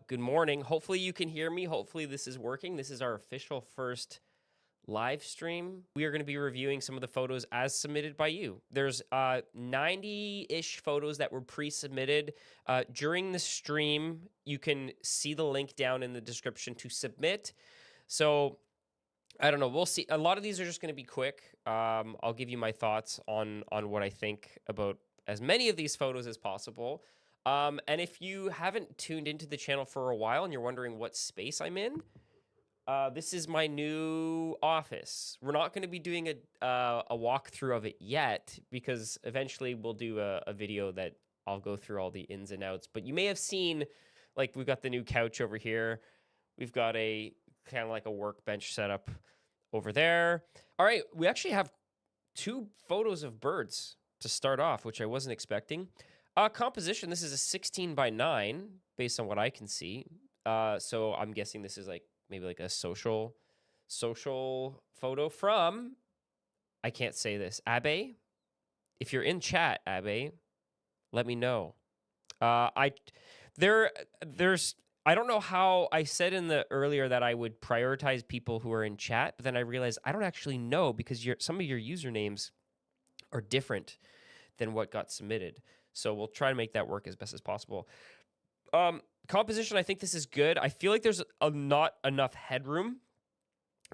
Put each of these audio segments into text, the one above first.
Good morning. Hopefully you can hear me. Hopefully this is working. This is our official first live stream. We are going to be reviewing some of the photos as submitted by you. There's 90-ish photos that were pre-submitted. During the stream, you can see the link down in the description to submit. So I don't know. We'll see. A lot of these are just going to be quick. I'll give you my thoughts on what I think about as many of these photos as possible. And if you haven't tuned into the channel for a while and you're wondering what space I'm in, this is my new office. We're not going to be doing a walkthrough of it yet because eventually we'll do a video that I'll go through all the ins and outs. But you may have seen, like, we've got the new couch over here. We've got a kind of like a workbench setup over there. All right, we actually have 2 photos of birds to start off, which I wasn't expecting. Composition, this is a 16 by 9, based on what I can see. So I'm guessing this is like maybe like a social photo from, I can't say this, Abe. If you're in chat, Abe, let me know. I don't know how I said in the earlier that I would prioritize people who are in chat, but then I realized I don't actually know because some of your usernames are different than what got submitted. So we'll try to make that work as best as possible. Composition, I think this is good. I feel like there's not enough headroom.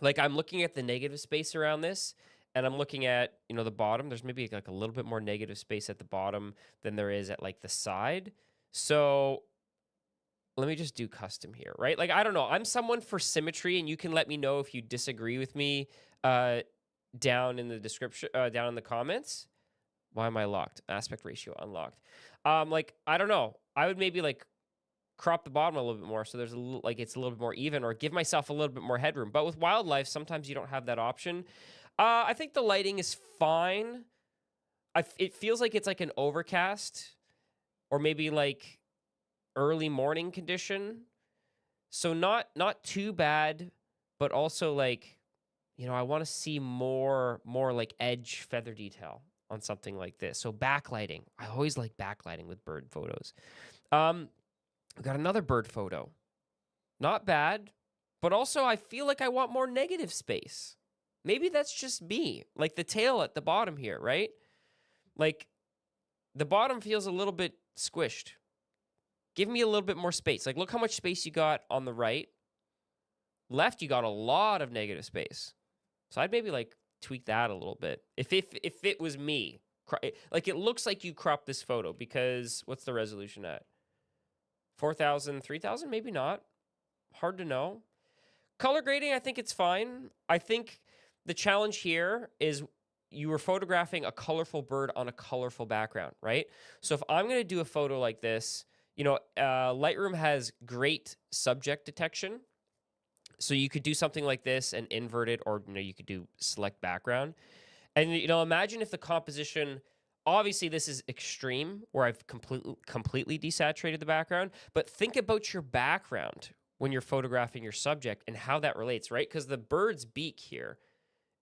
Like I'm looking at the negative space around this, and I'm looking at, the bottom. There's maybe like a little bit more negative space at the bottom than there is at like the side. So let me just do custom here, right? Like, I don't know. I'm someone for symmetry, and you can let me know if you disagree with me down in the description, down in the comments. Why am I locked? Aspect ratio unlocked. Like, I don't know. I would maybe like crop the bottom a little bit more so there's a little, like it's a little bit more even, or give myself a little bit more headroom. But with wildlife, sometimes you don't have that option. I think the lighting is fine. It feels like it's like an overcast or maybe like early morning condition. So not too bad, but also like, I want to see more like edge feather detail on something like this. So backlighting. I always like backlighting with bird photos. We got another bird photo. Not bad, but also I feel like I want more negative space. Maybe that's just me. Like the tail at the bottom here, right? Like the bottom feels a little bit squished. Give me a little bit more space. Like look how much space you got on the right. Left, you got a lot of negative space. So I'd maybe like tweak that a little bit. If it was me, like it looks like you cropped this photo because what's the resolution at? 4,000, 3,000, maybe not. Hard to know. Color grading, I think it's fine. I think the challenge here is you were photographing a colorful bird on a colorful background, right? So if I'm going to do a photo like this, Lightroom has great subject detection. So you could do something like this and invert it, or you could do select background. And imagine if the composition, obviously this is extreme where I've completely desaturated the background, but think about your background when you're photographing your subject and how that relates, right? Because the bird's beak here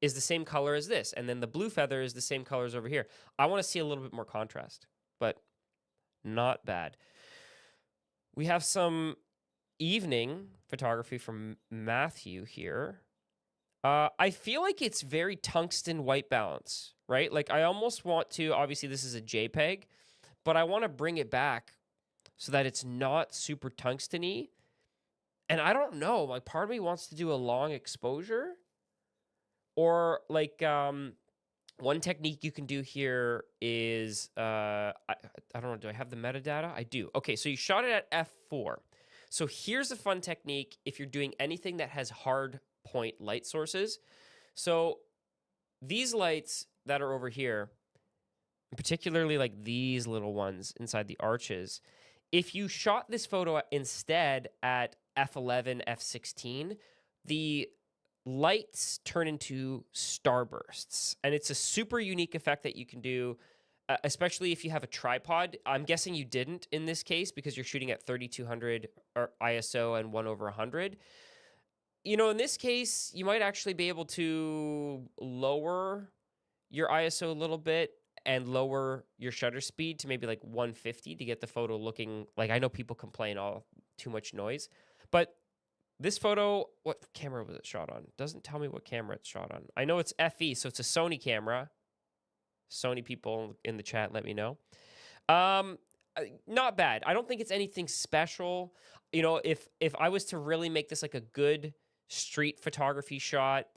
is the same color as this, and then the blue feather is the same color as over here. I want to see a little bit more contrast, but not bad. We have some evening photography from Matthew here. I feel like it's very tungsten white balance, right? Like I almost want to, obviously this is a JPEG, but I want to bring it back so that it's not super tungsten-y. And I don't know, like part of me wants to do a long exposure, or like one technique you can do here is, I don't know, do I have the metadata? I do. Okay, so you shot it at f4. So here's a fun technique if you're doing anything that has hard point light sources. So these lights that are over here, particularly like these little ones inside the arches, if you shot this photo instead at f11, f16, the lights turn into starbursts. And it's a super unique effect that you can do, especially if you have a tripod. I'm guessing you didn't in this case because you're shooting at 3200 ISO and 1/100. In this case, you might actually be able to lower your ISO a little bit and lower your shutter speed to maybe like 150 to get the photo looking like, I know people complain all too much noise. But this photo, what camera was it shot on? Doesn't tell me what camera it's shot on. I know it's FE, so it's a Sony camera. Sony people in the chat, let me know. Not bad. I don't think it's anything special. You know, if I was to really make this like a good street photography shot,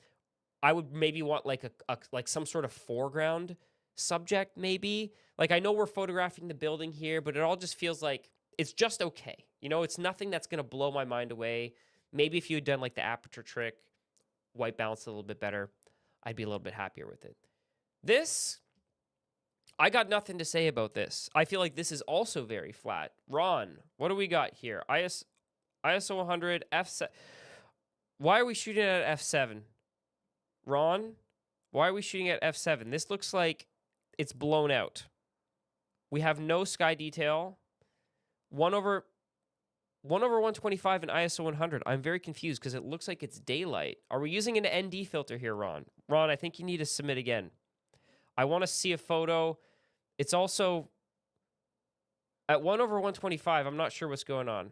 I would maybe want like a like some sort of foreground subject, maybe. Like, I know we're photographing the building here, but it all just feels like it's just okay. You know, it's nothing that's gonna blow my mind away. Maybe if you had done like the aperture trick, white balance a little bit better, I'd be a little bit happier with it. This, I got nothing to say about this. I feel like this is also very flat. Ron, what do we got here? ISO 100, F7. Why are we shooting at F7? Ron, why are we shooting at F7? This looks like it's blown out. We have no sky detail. 1 over 125 in ISO 100. I'm very confused because it looks like it's daylight. Are we using an ND filter here, Ron? Ron, I think you need to submit again. I want to see a photo. It's also at 1 over 125. I'm not sure what's going on.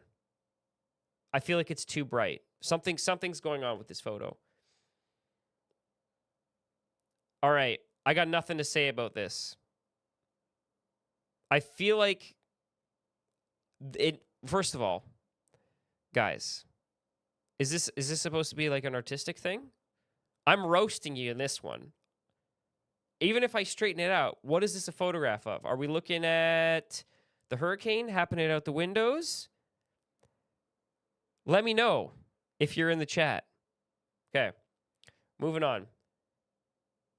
I feel like it's too bright. Something's going on with this photo. All right, I got nothing to say about this. I feel like it. First of all, guys, is this supposed to be like an artistic thing? I'm roasting you in this one. Even if I straighten it out, what is this a photograph of? Are we looking at the hurricane happening out the windows? Let me know if you're in the chat. Okay, moving on.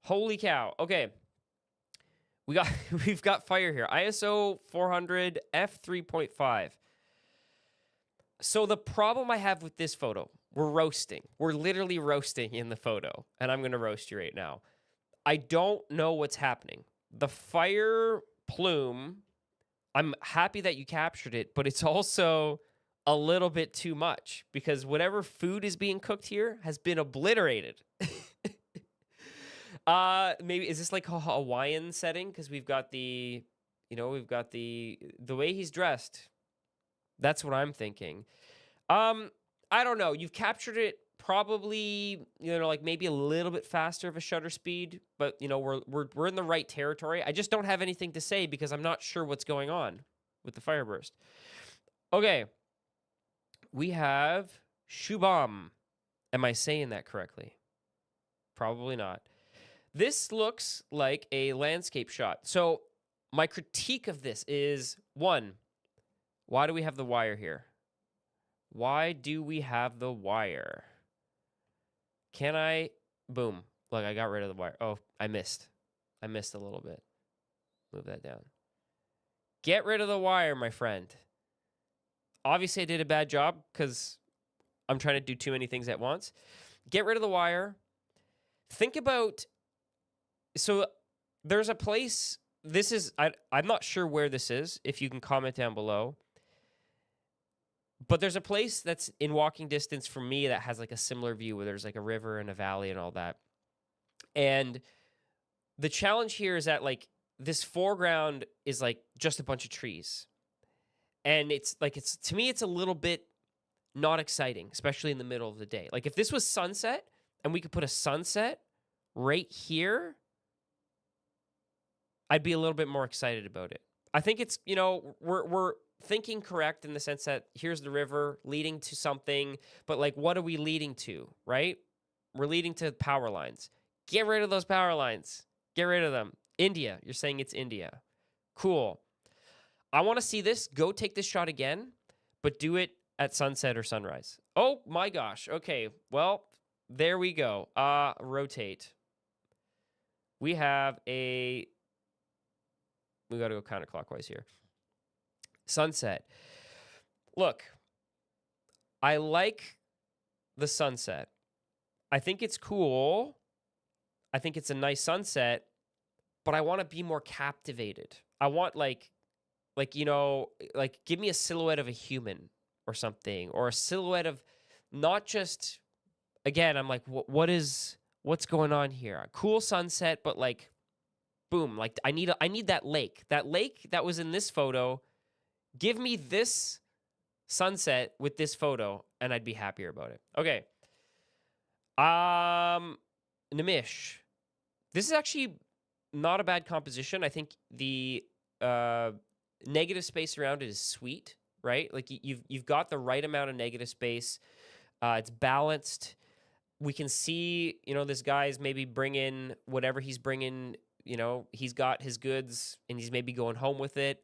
Holy cow. Okay. We've got fire here. ISO 400 f3.5. So the problem I have with this photo, we're roasting. We're literally roasting in the photo, and I'm going to roast you right now. I don't know what's happening. The fire plume, I'm happy that you captured it, but it's also a little bit too much because whatever food is being cooked here has been obliterated. Maybe is this like a Hawaiian setting? Because we've got the, we've got the way he's dressed. That's what I'm thinking. I don't know. You've captured it probably, like maybe a little bit faster of a shutter speed, but we're in the right territory. I just don't have anything to say because I'm not sure what's going on with the fireburst. Okay. We have Shubham. Am I saying that correctly? Probably not. This looks like a landscape shot. So my critique of this is, 1, why do we have the wire here? Why do we have the wire? Can I? Boom. Look, I got rid of the wire. Oh, I missed. I missed a little bit. Move that down. Get rid of the wire, my friend. Obviously, I did a bad job because I'm trying to do too many things at once. Get rid of the wire. Think about... So there's a place... This is... I'm not sure where this is. If you can comment down below. But there's a place that's in walking distance from me that has like a similar view where there's like a river and a valley and all that. And the challenge here is that like this foreground is like just a bunch of trees. And it's to me, it's a little bit not exciting, especially in the middle of the day. Like if this was sunset and we could put a sunset right here, I'd be a little bit more excited about it. I think it's, we're thinking correct in the sense that here's the river leading to something, but like, what are we leading to, right? We're leading to power lines. Get rid of those power lines. Get rid of them. India. You're saying it's India. Cool. I want to see this. Go take this shot again, but do it at sunset or sunrise. Oh my gosh. Okay. Well, there we go. Rotate. We got to go counterclockwise here. Sunset. Look, I like the sunset. I think it's cool. I think it's a nice sunset, but I want to be more captivated. I want like give me a silhouette of a human or something, or a silhouette of not just, again, I'm like, what's going on here? A cool sunset, but like, boom, like I need that lake. That lake that was in this photo. Give me this sunset with this photo, and I'd be happier about it. Okay. Nimish. This is actually not a bad composition. I think the negative space around it is sweet, right? Like you've got the right amount of negative space. It's balanced. We can see, this guy's maybe bringing whatever he's bringing. He's got his goods and he's maybe going home with it.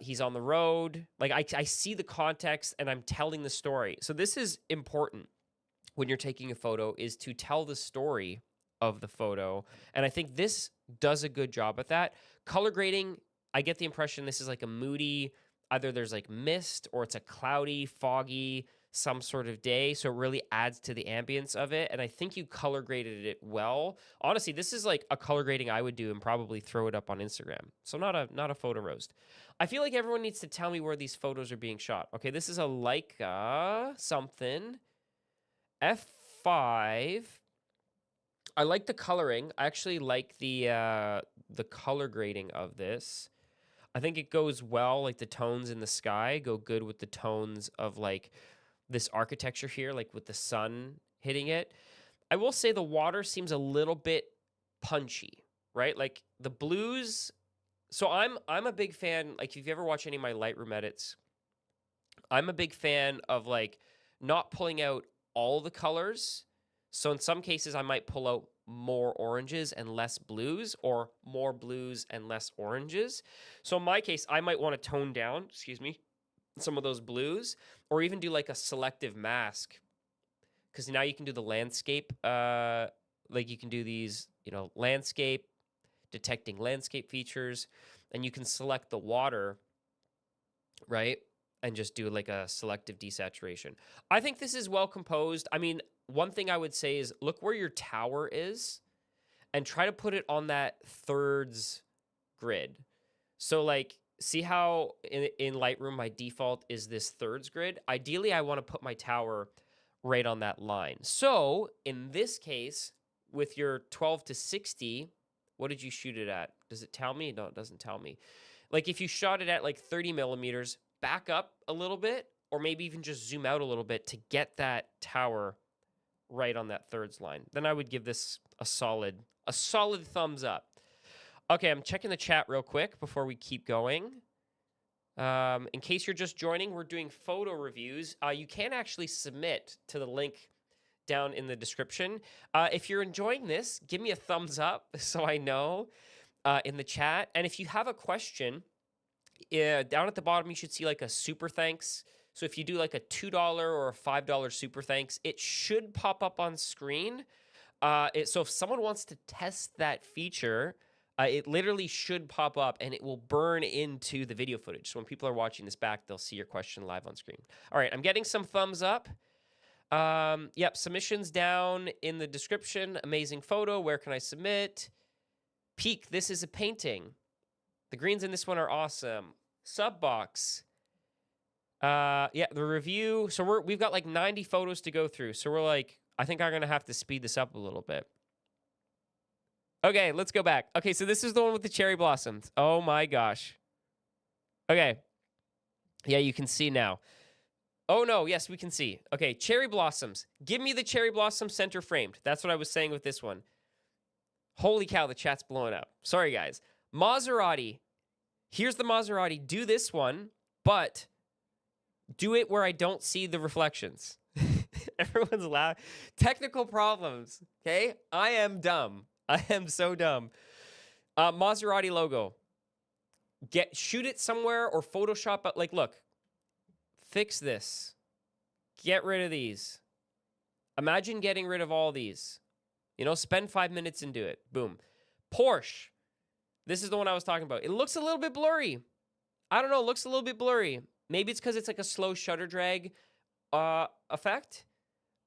He's on the road. Like I see the context and I'm telling the story. So this is important when you're taking a photo, is to tell the story of the photo. And I think this does a good job at that. Color grading, I get the impression this is like a moody, either there's like mist or it's a cloudy, foggy, some sort of day. So it really adds to the ambience of it. And I think you color graded it well. Honestly, this is like a color grading I would do and probably throw it up on Instagram. So not a photo roast. I feel like everyone needs to tell me where these photos are being shot. Okay, this is a Leica something. F5. I like the coloring. I actually like the color grading of this. I think it goes well, like the tones in the sky go good with the tones of like this architecture here, like with the sun hitting it. I will say the water seems a little bit punchy, right? Like the blues. So I'm a big fan, like if you ever watch any of my Lightroom edits, I'm a big fan of like not pulling out all the colors. So in some cases, I might pull out more oranges and less blues, or more blues and less oranges. So in my case, I might want to tone down, some of those blues, or even do like a selective mask. Because now you can do the landscape, like you can do these, landscape, detecting landscape features, and you can select the water, right? And just do like a selective desaturation. I think this is well composed. I mean, one thing I would say is look where your tower is and try to put it on that thirds grid. So like, see how in Lightroom, my default is this thirds grid. Ideally, I want to put my tower right on that line. So in this case, with your 12 to 60, what did you shoot it at? Does it tell me? No, it doesn't tell me. Like if you shot it at like 30 millimeters, back up a little bit, or maybe even just zoom out a little bit to get that tower right on that thirds line. Then I would give this a solid thumbs up. Okay, I'm checking the chat real quick before we keep going. In case you're just joining, we're doing photo reviews. You can actually submit to the link down in the description. If you're enjoying this, give me a thumbs up so I know in the chat. And if you have a question, down at the bottom, you should see like a super thanks. So if you do like a $2 or a $5 super thanks, it should pop up on screen. So if someone wants to test that feature, it literally should pop up and it will burn into the video footage. So when people are watching this back, they'll see your question live on screen. All right, I'm getting some thumbs up. Yep, submissions down in the description. Amazing photo. Where can I submit? Peak, this is a painting. The greens in this one are awesome. Subbox. Yeah, the review. So we've got like 90 photos to go through. So we're like, I think I'm gonna have to speed this up a little bit. Okay, let's go back. Okay, so this is the one with the cherry blossoms. Oh my gosh. Okay. Yeah, you can see now. Oh no, yes, we can see. Okay, cherry blossoms. Give me the cherry blossom center framed. That's what I was saying with this one. Holy cow, the chat's blowing up. Sorry, guys. Maserati. Here's the Maserati. Do this one, but do it where I don't see the reflections. Everyone's loud. Technical problems, okay? I am dumb. I am so dumb. Maserati logo. Shoot it somewhere or Photoshop it. Like, look. Fix this. Get rid of these. Imagine getting rid of all these. Spend 5 minutes and do it. Boom. Porsche. This is the one I was talking about. It looks a little bit blurry. I don't know. It looks a little bit blurry. Maybe it's because it's like a slow shutter drag effect.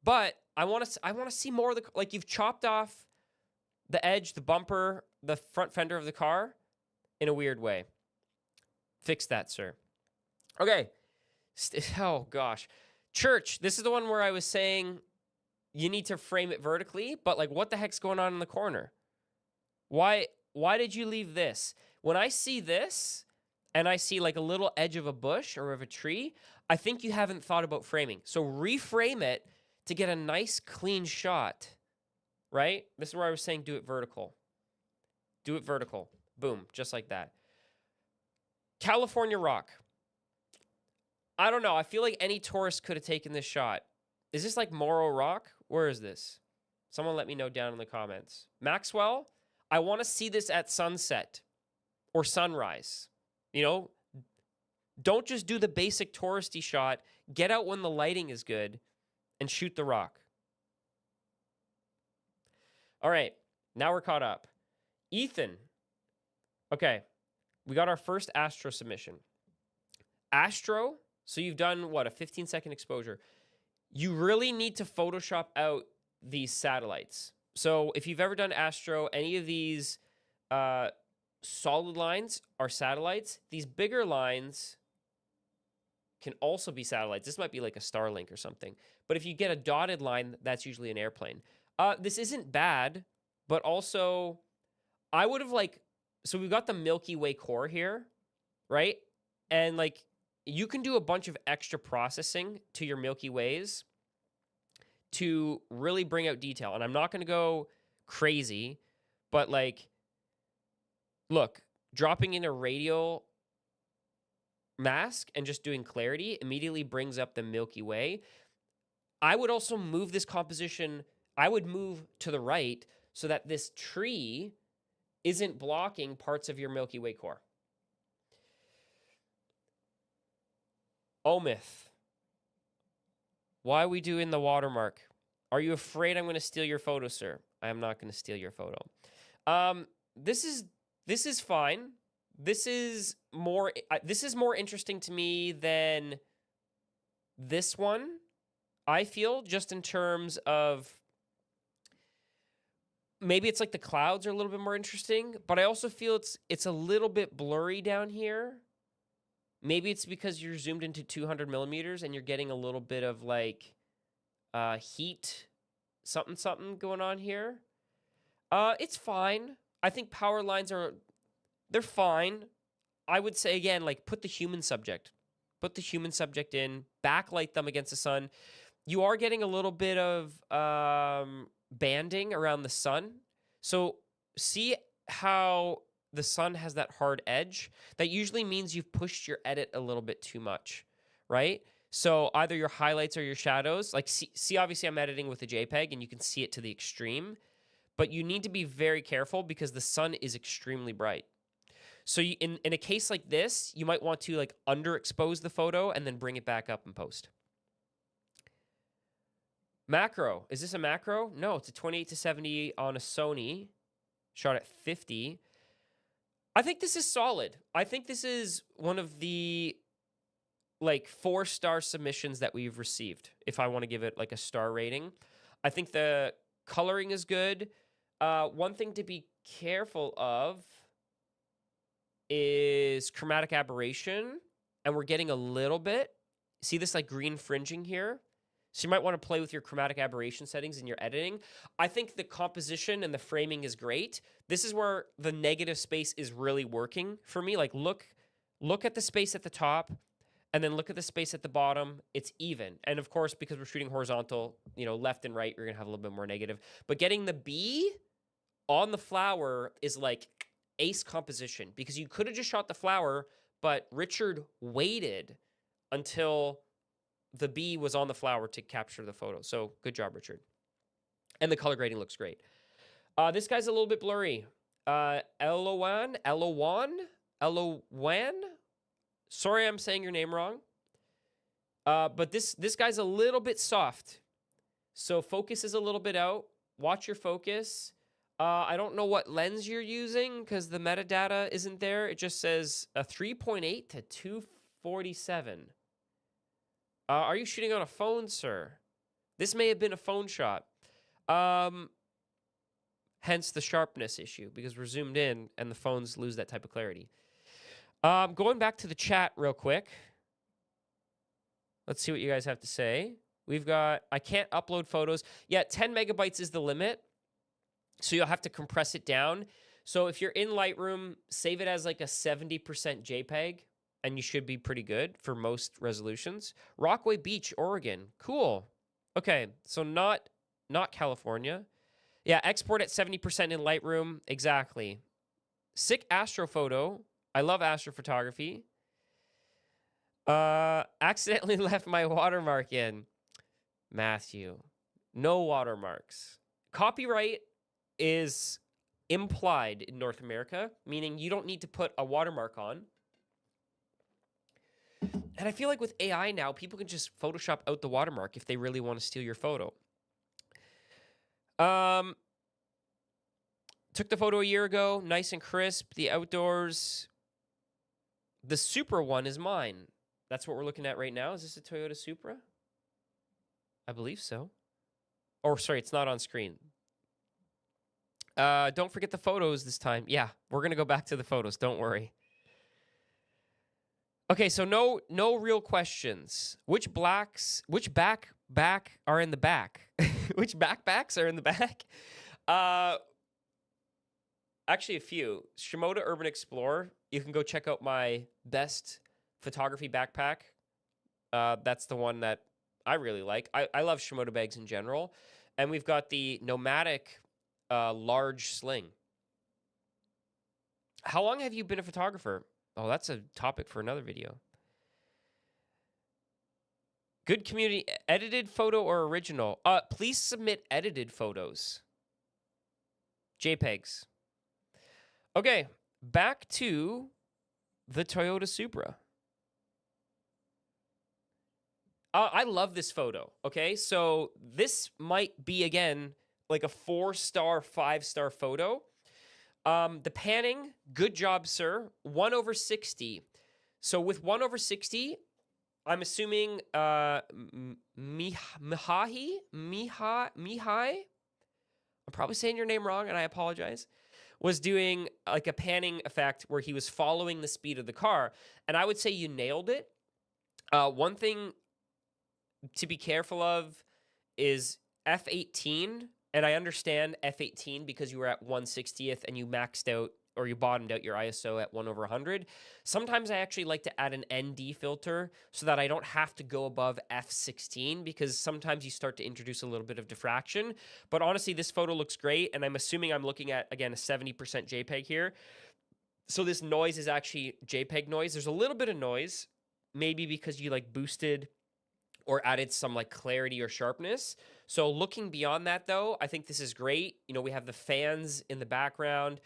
But I want to see more of the, like you've chopped off the edge, the bumper, the front fender of the car in a weird way. Fix that, sir. Okay. Oh gosh. Church. This is the one where I was saying you need to frame it vertically, but like what the heck's going on in the corner? Why did you leave this? When I see this and I see like a little edge of a bush or of a tree, I think you haven't thought about framing. So reframe it to get a nice clean shot, right? This is where I was saying do it vertical. Do it vertical. Boom, just like that. California rock. I don't know. I feel like any tourist could have taken this shot. Is this like Morro Rock? Where is this? Someone let me know down in the comments. Maxwell, I want to see this at sunset or sunrise. You know, don't just do the basic touristy shot. Get out when the lighting is good and shoot the rock. All right, now we're caught up. Ethan. Okay, we got our first Astro submission. Astro, so you've done, what, a 15-second exposure. You really need to Photoshop out these satellites. So if you've ever done Astro, any of these solid lines are satellites. These bigger lines can also be satellites. This might be like a Starlink or something. But if you get a dotted line, that's usually an airplane. This isn't bad, but also I would have so we've got the Milky Way core here, right? And you can do a bunch of extra processing to your Milky Ways to really bring out detail. And I'm not going to go crazy, but look, dropping in a radial mask and just doing clarity immediately brings up the Milky Way. I would also move this composition. I would move to the right so that this tree isn't blocking parts of your Milky Way core. Omith, why are we doing the watermark? Are you afraid I'm going to steal your photo, sir? I am not going to steal your photo. This is fine. This is more interesting to me than this one, I feel, just in terms of maybe it's like the clouds are a little bit more interesting, but I also feel it's a little bit blurry down here. Maybe it's because you're zoomed into 200 millimeters and you're getting a little bit of heat, something going on here. It's fine. I think power lines they're fine. I would say, again, put the human subject. Put the human subject in, backlight them against the sun. You are getting a little bit of banding around the sun. So see how the sun has that hard edge? That usually means you've pushed your edit a little bit too much, right? So either your highlights or your shadows, see obviously I'm editing with a JPEG and you can see it to the extreme, but you need to be very careful because the sun is extremely bright. So in a case like this, you might want to underexpose the photo and then bring it back up in post. Macro. Is this a macro? No, it's a 28-70 on a Sony, shot at 50. I think this is solid. I think this is one of the 4-star submissions that we've received, if I want to give it a star rating. I think the coloring is good. One thing to be careful of is chromatic aberration, and we're getting a little bit. See this green fringing here? So you might want to play with your chromatic aberration settings in your editing. I think the composition and the framing is great. This is where the negative space is really working for me. Look at the space at the top and then look at the space at the bottom. It's even. And of course, because we're shooting horizontal, left and right, you're going to have a little bit more negative. But getting the bee on the flower is ace composition, because you could have just shot the flower, but Richard waited until the bee was on the flower to capture the photo. So good job, Richard. And the color grading looks great. This guy's a little bit blurry. Elowan. Sorry, I'm saying your name wrong. But this guy's a little bit soft. So focus is a little bit out. Watch your focus. I don't know what lens you're using because the metadata isn't there. It just says a 3.8 to 247. Are you shooting on a phone, sir? This may have been a phone shot. Hence the sharpness issue, because we're zoomed in and the phones lose that type of clarity. Going back to the chat real quick. Let's see what you guys have to say. We've got, I can't upload photos. Yeah, 10 megabytes is the limit. So you'll have to compress it down. So if you're in Lightroom, save it as a 70% JPEG. and you should be pretty good for most resolutions. Rockaway Beach, Oregon. Cool. Okay, so not California. Yeah, export at 70% in Lightroom. Exactly. Sick astrophoto. I love astrophotography. Accidentally left my watermark in. Matthew. No watermarks. Copyright is implied in North America, meaning you don't need to put a watermark on. And I feel like with AI now, people can just Photoshop out the watermark if they really want to steal your photo. Took the photo a year ago, nice and crisp. The outdoors. The Supra one is mine. That's what we're looking at right now. Is this a Toyota Supra? I believe so. Or sorry, it's not on screen. Don't forget the photos this time. Yeah, we're gonna go back to the photos. Don't worry. Okay, so no real questions. Which back are in the back? Which backpacks are in the back? Actually, a few. Shimoda Urban Explorer. You can go check out my best photography backpack. That's the one that I really like. I love Shimoda bags in general. And we've got the Nomadic large sling. How long have you been a photographer? Oh, that's a topic for another video. Good community. Edited photo or original? Please submit edited photos. JPEGs. Okay, back to the Toyota Supra. I love this photo, okay? So this might be, again, like a 4-star, 5-star photo. The panning, good job, sir. 1/60. So with 1/60, I'm assuming Mihai? I'm probably saying your name wrong, and I apologize. Was doing like a panning effect where he was following the speed of the car. And I would say you nailed it. One thing to be careful of is F18. And I understand F18 because you were at 1/60th and you maxed out or you bottomed out your ISO at 1/100. Sometimes I actually like to add an ND filter so that I don't have to go above F16 because sometimes you start to introduce a little bit of diffraction. But honestly, this photo looks great. And I'm assuming I'm looking at, again, a 70% JPEG here. So this noise is actually JPEG noise. There's a little bit of noise, maybe because you like boosted or added some like clarity or sharpness. So looking beyond that though, I think this is great. You know, we have the fans in the background.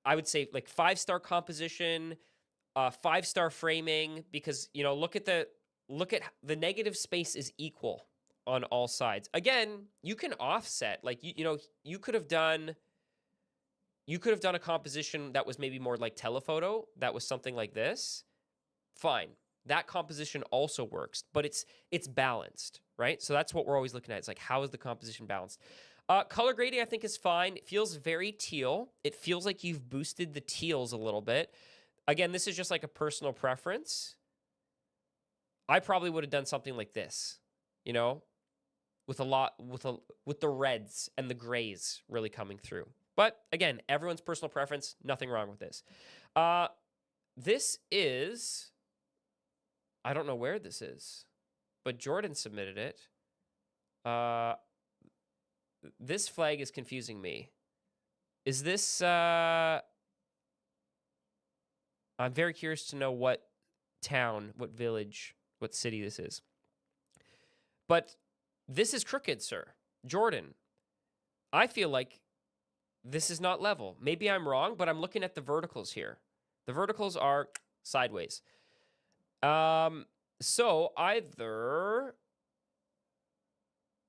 I would say like 5-star composition, 5-star framing, because, you know, look at the negative space is equal on all sides. Again, you can offset, like, you could have done a composition that was maybe more like telephoto, that was something like this. Fine. That composition also works, but it's balanced, right? So that's what we're always looking at. It's like, how is the composition balanced? Color grading, I think, is fine. It feels very teal. It feels like you've boosted the teals a little bit. Again, this is just like a personal preference. I probably would have done something like this, you know, with the reds and the grays really coming through. But again, everyone's personal preference. Nothing wrong with this. This is... I don't know where this is, but Jordan submitted it. This flag is confusing me. Is this... I'm very curious to know what town, what village, what city this is. But this is crooked, sir. Jordan, I feel like this is not level. Maybe I'm wrong, but I'm looking at the verticals here. The verticals are sideways. So either,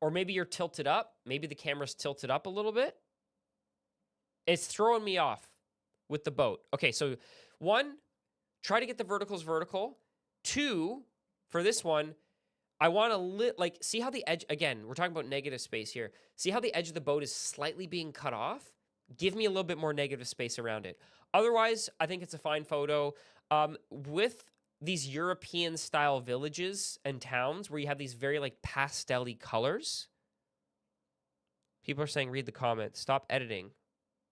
or maybe you're tilted up. Maybe the camera's tilted up a little bit. It's throwing me off with the boat. Okay, so 1, try to get the verticals vertical. 2, for this one, I want to see how the edge, again, we're talking about negative space here. See how the edge of the boat is slightly being cut off? Give me a little bit more negative space around it. Otherwise, I think it's a fine photo. With these European style villages and towns where you have these very like pastel-y colors. People are saying, read the comments. Stop editing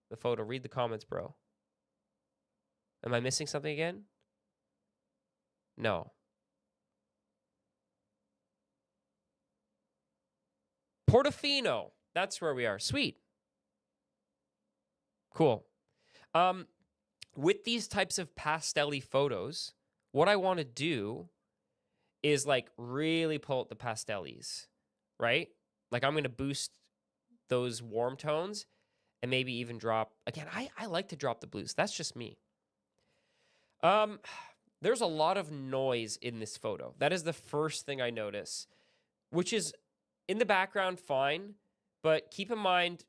the photo. Read the comments, bro. Am I missing something again? No. Portofino. That's where we are. Sweet. Cool. With these types of pastel-y photos, what I want to do is like really pull out the pastellies, right? Like I'm going to boost those warm tones and maybe even drop, again, I like to drop the blues. That's just me. There's a lot of noise in this photo. That is the first thing I notice, which is in the background, fine. But keep in mind,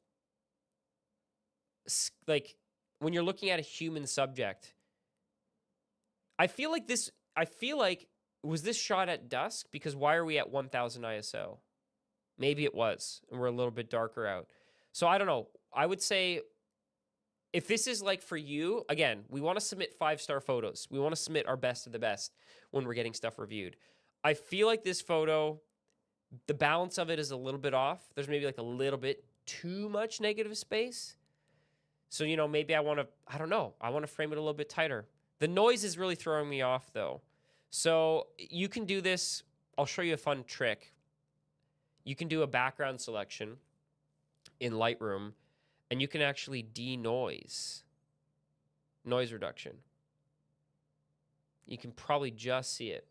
like when you're looking at a human subject, I feel like, was this shot at dusk? Because why are we at 1000 ISO? Maybe it was, and we're a little bit darker out. So I don't know. I would say if this is like for you, again, we want to submit 5-star photos. We want to submit our best of the best when we're getting stuff reviewed. I feel like this photo, the balance of it is a little bit off. There's maybe like a little bit too much negative space. So, you know, maybe I want to frame it a little bit tighter. The noise is really throwing me off though. So you can do this. I'll show you a fun trick. You can do a background selection in Lightroom, and you can actually denoise, noise reduction. You can probably just see it.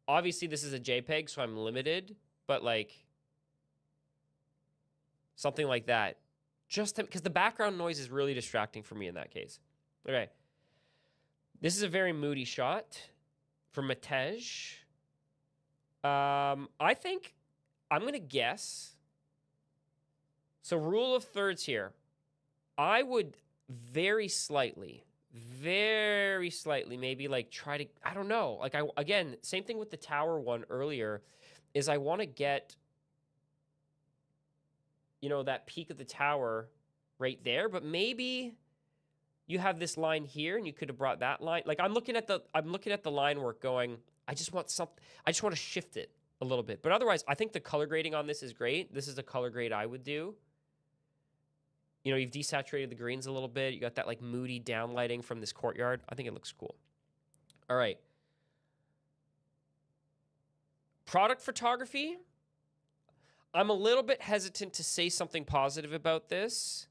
Obviously, this is a JPEG, so I'm limited, but like something like that. Just because the background noise is really distracting for me in that case. Okay. This is a very moody shot from Matej. I think I'm going to guess. So rule of thirds here. I would very slightly, maybe like try to, I don't know. Like again, same thing with the tower one earlier, is I want to get, you know, that peak of the tower right there, but maybe you have this line here and you could have brought that line. Like I'm looking at the line work going, I just want to shift it a little bit. But otherwise, I think the color grading on this is great. This is the color grade I would do. You know, you've desaturated the greens a little bit. You got that like moody downlighting from this courtyard. I think it looks cool. All right. Product photography. I'm a little bit hesitant to say something positive about this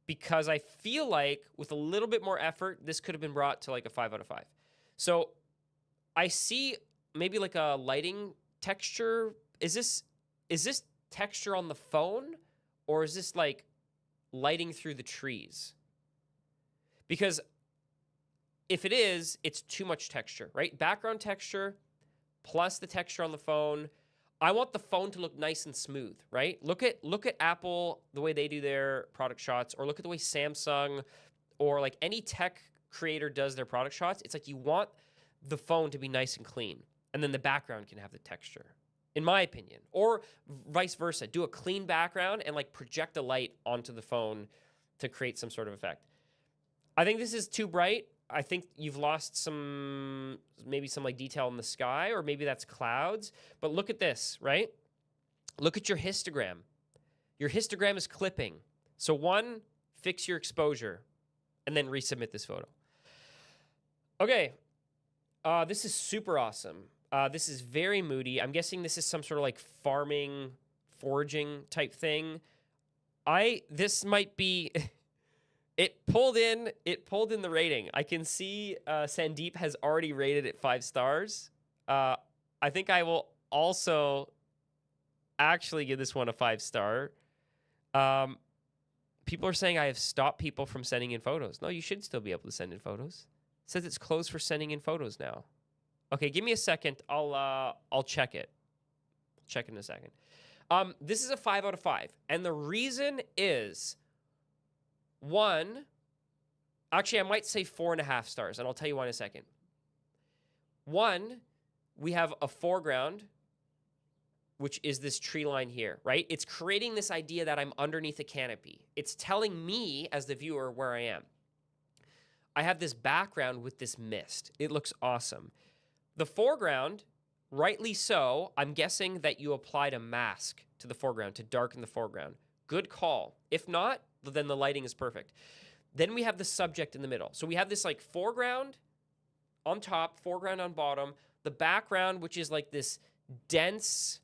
because I feel like with a little bit more effort, this could have been brought to like a 5 out of 5. So I see maybe like a lighting texture. Is this texture on the phone, or is this like lighting through the trees? Because if it is, it's too much texture, right? Background texture plus the texture on the phone. I want the phone to look nice and smooth, right? Look at Apple, the way they do their product shots, or look at the way Samsung or like any tech creator does their product shots. It's like you want the phone to be nice and clean, and then the background can have the texture, in my opinion. Or vice versa. Do a clean background and like project a light onto the phone to create some sort of effect. I think this is too bright. I think you've lost maybe some like detail in the sky, or maybe that's clouds. But look at this, right? Look at your histogram. Your histogram is clipping. So one, fix your exposure and then resubmit this photo. Okay. This is super awesome. This is very moody. I'm guessing this is some sort of like farming, foraging type thing. This might be... It pulled in the rating. I can see Sandeep has already rated it 5 stars. I think I will also actually give this one a 5-star. People are saying I have stopped people from sending in photos. No, you should still be able to send in photos. It says it's closed for sending in photos now. Okay, give me a second. I'll check it. I'll check it in a second. This is a 5 out of 5, and the reason is... One, actually, I might say 4.5 stars, and I'll tell you why in a second. One, we have a foreground, which is this tree line here, right? It's creating this idea that I'm underneath a canopy. It's telling me, as the viewer, where I am. I have this background with this mist. It looks awesome. The foreground, rightly so, I'm guessing that you applied a mask to the foreground to darken the foreground. Good call. If not, then the lighting is perfect. Then we have the subject in the middle. So we have this like foreground on top, foreground on bottom, the background, which is like this dense,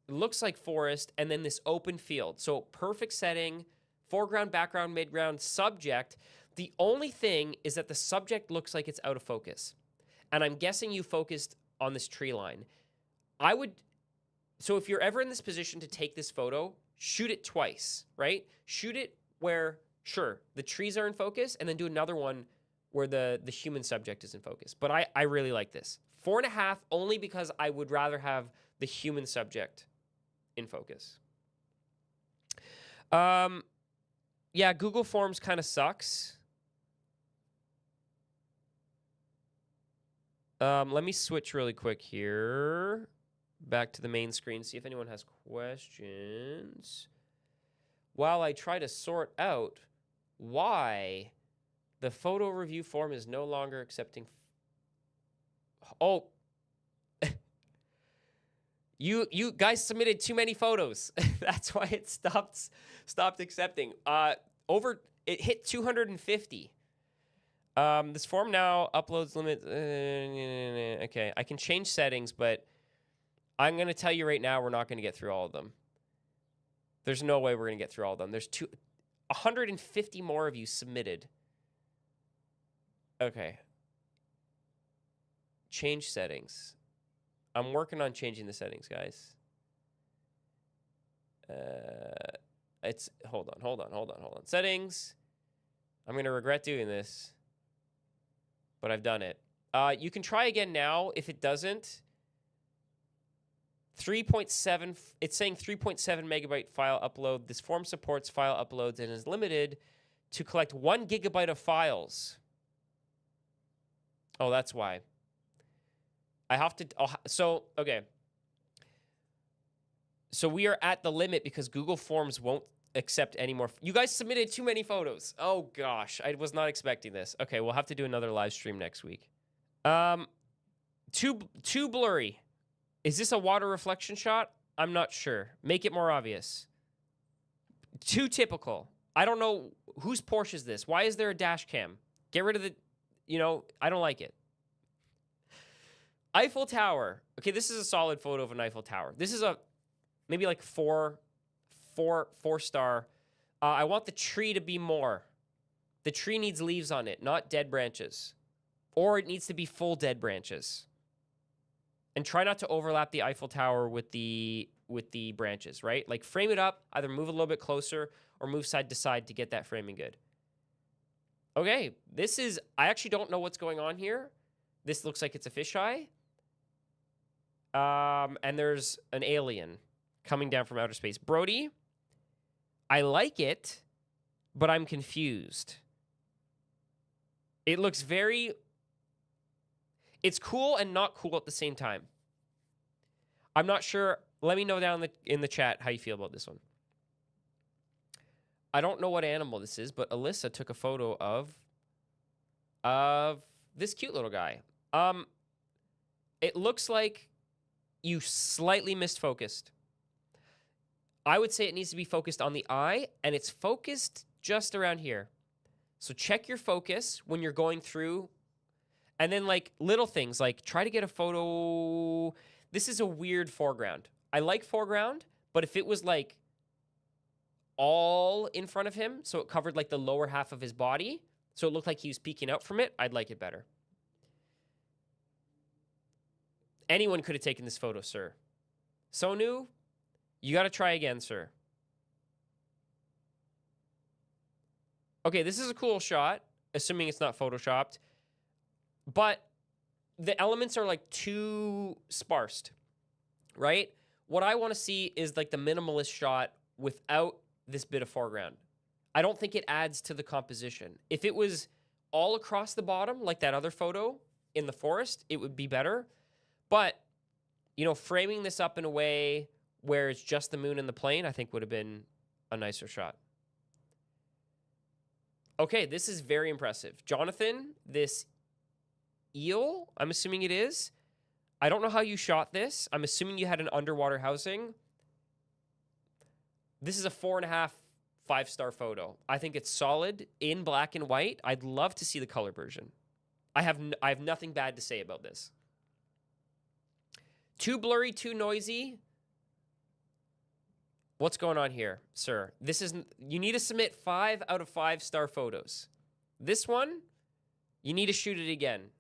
looks like forest, and then this open field. So perfect setting, foreground, background, midground, subject. The only thing is that the subject looks like it's out of focus. And I'm guessing you focused on this tree line. So if you're ever in this position to take this photo, shoot it twice, right? Shoot it where, sure, the trees are in focus, and then do another one where the human subject is in focus. But I really like this. 4.5 only because I would rather have the human subject in focus. Yeah, Google Forms kind of sucks. Let me switch really quick here. Back to the main screen, see if anyone has questions. While I try to sort out why the photo review form is no longer accepting. Oh, you guys submitted too many photos. That's why it stopped accepting. It hit 250. This form now uploads limit. Okay, I can change settings, but I'm going to tell you right now, we're not going to get through all of them. There's no way we're going to get through all of them. There's 150 more of you submitted. Okay. Change settings. I'm working on changing the settings, guys. Hold on. Settings. I'm going to regret doing this, but I've done it. You can try again now. If it doesn't, 3.7, it's saying 3.7 megabyte file upload. This form supports file uploads and is limited to collect 1 gigabyte of files. Oh, that's why. I have to, okay. So we are at the limit because Google Forms won't accept any more. You guys submitted too many photos. Oh gosh, I was not expecting this. Okay, we'll have to do another live stream next week. Too blurry. Is this a water reflection shot? I'm not sure. Make it more obvious. Too typical. I don't know whose Porsche is this. Why is there a dash cam? Get rid of the, I don't like it. Eiffel Tower. Okay, this is a solid photo of an Eiffel Tower. This is a maybe like four star. I want the tree to be more. The tree needs leaves on it, not dead branches. Or it needs to be full dead branches. And try not to overlap the Eiffel Tower with the branches, right? Like frame it up, either move a little bit closer or move side to side to get that framing good. Okay, I actually don't know what's going on here. This looks like it's a fisheye. And there's an alien coming down from outer space. Brody, I like it, but I'm confused. It looks it's cool and not cool at the same time. I'm not sure. Let me know down in the chat how you feel about this one. I don't know what animal this is, but Alyssa took a photo of this cute little guy. It looks like you slightly misfocused. I would say it needs to be focused on the eye, and it's focused just around here. So check your focus when you're going through. And then like little things, like try to get a photo. This is a weird foreground. I like foreground, but if it was like all in front of him, so it covered like the lower half of his body, so it looked like he was peeking out from it, I'd like it better. Anyone could have taken this photo, sir. Sonu, you got to try again, sir. Okay, this is a cool shot, assuming it's not photoshopped. But the elements are like too sparsed, right? What I want to see is like the minimalist shot without this bit of foreground. I don't think it adds to the composition. If it was all across the bottom, like that other photo in the forest, it would be better. But, framing this up in a way where it's just the moon and the plane, I think would have been a nicer shot. Okay, this is very impressive. Jonathan, this eel, I'm assuming it is. I don't know how you shot this. I'm assuming you had an underwater housing. This is a 4.5 5-star photo. I think it's solid in black and white. I'd love to see the color version. I have nothing bad to say about this. Too blurry, too noisy. What's going on here, sir? You need to submit 5 out of 5 star photos. This one, you need to shoot it again.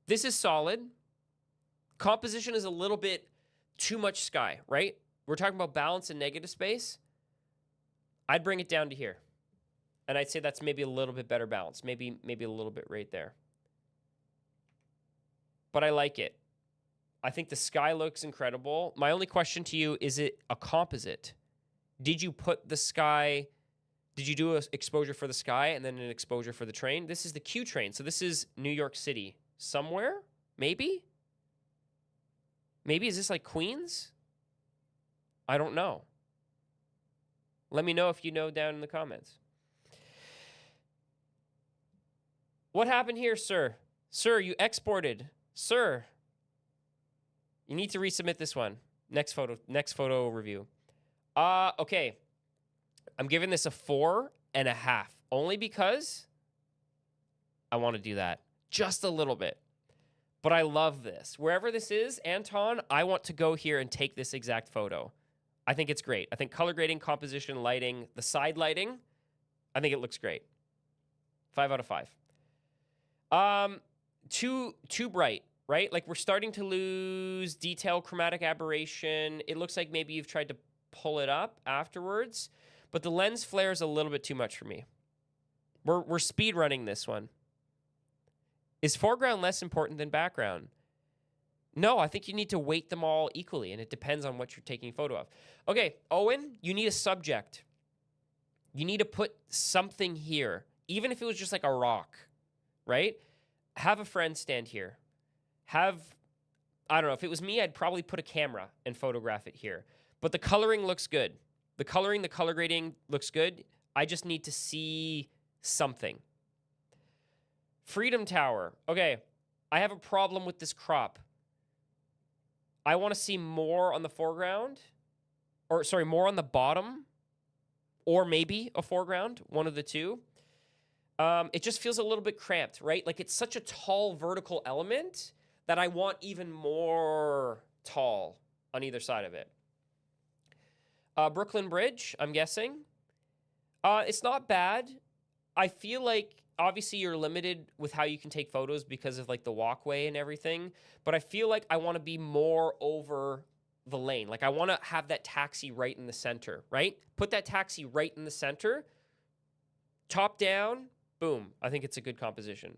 This is solid. Composition is a little bit too much sky, right? We're talking about balance and negative space. I'd bring it down to here. And I'd say that's maybe a little bit better balance. Maybe a little bit right there. But I like it. I think the sky looks incredible. My only question to you, is it a composite? Did you put the sky, did you do an exposure for the sky and then an exposure for the train? This is the Q train. So this is New York City. Somewhere? Maybe? Maybe is this like Queens? I don't know. Let me know if you know down in the comments. What happened here, sir? Sir, you exported. Sir, you need to resubmit this one. Next photo review. Okay. I'm giving this a 4.5, only because I want to do that just a little bit. But I love this. Wherever this is, Anton, I want to go here and take this exact photo. I think it's great. I think color grading, composition, lighting, the side lighting, I think it looks great. 5 out of 5. Too bright, right? Like we're starting to lose detail, chromatic aberration. It looks like maybe you've tried to pull it up afterwards, but the lens flare is a little bit too much for me. We're speed running this one. Is foreground less important than background? No, I think you need to weight them all equally, and it depends on what you're taking a photo of. Okay, Owen, you need a subject. You need to put something here, even if it was just like a rock, right? Have a friend stand here. I don't know, if it was me, I'd probably put a camera and photograph it here. But the coloring looks good. The color grading looks good. I just need to see something. Freedom Tower. Okay, I have a problem with this crop. I want to see more on the foreground, or sorry, more on the bottom, or maybe a foreground, one of the two. It just feels a little bit cramped, right? Like it's such a tall vertical element that I want even more tall on either side of it. Brooklyn Bridge, I'm guessing. It's not bad. I feel like obviously you're limited with how you can take photos because of like the walkway and everything, but I feel like I want to be more over the lane. Like I want to have that taxi right in the center, right? Put that taxi right in the center, top down, boom. I think it's a good composition.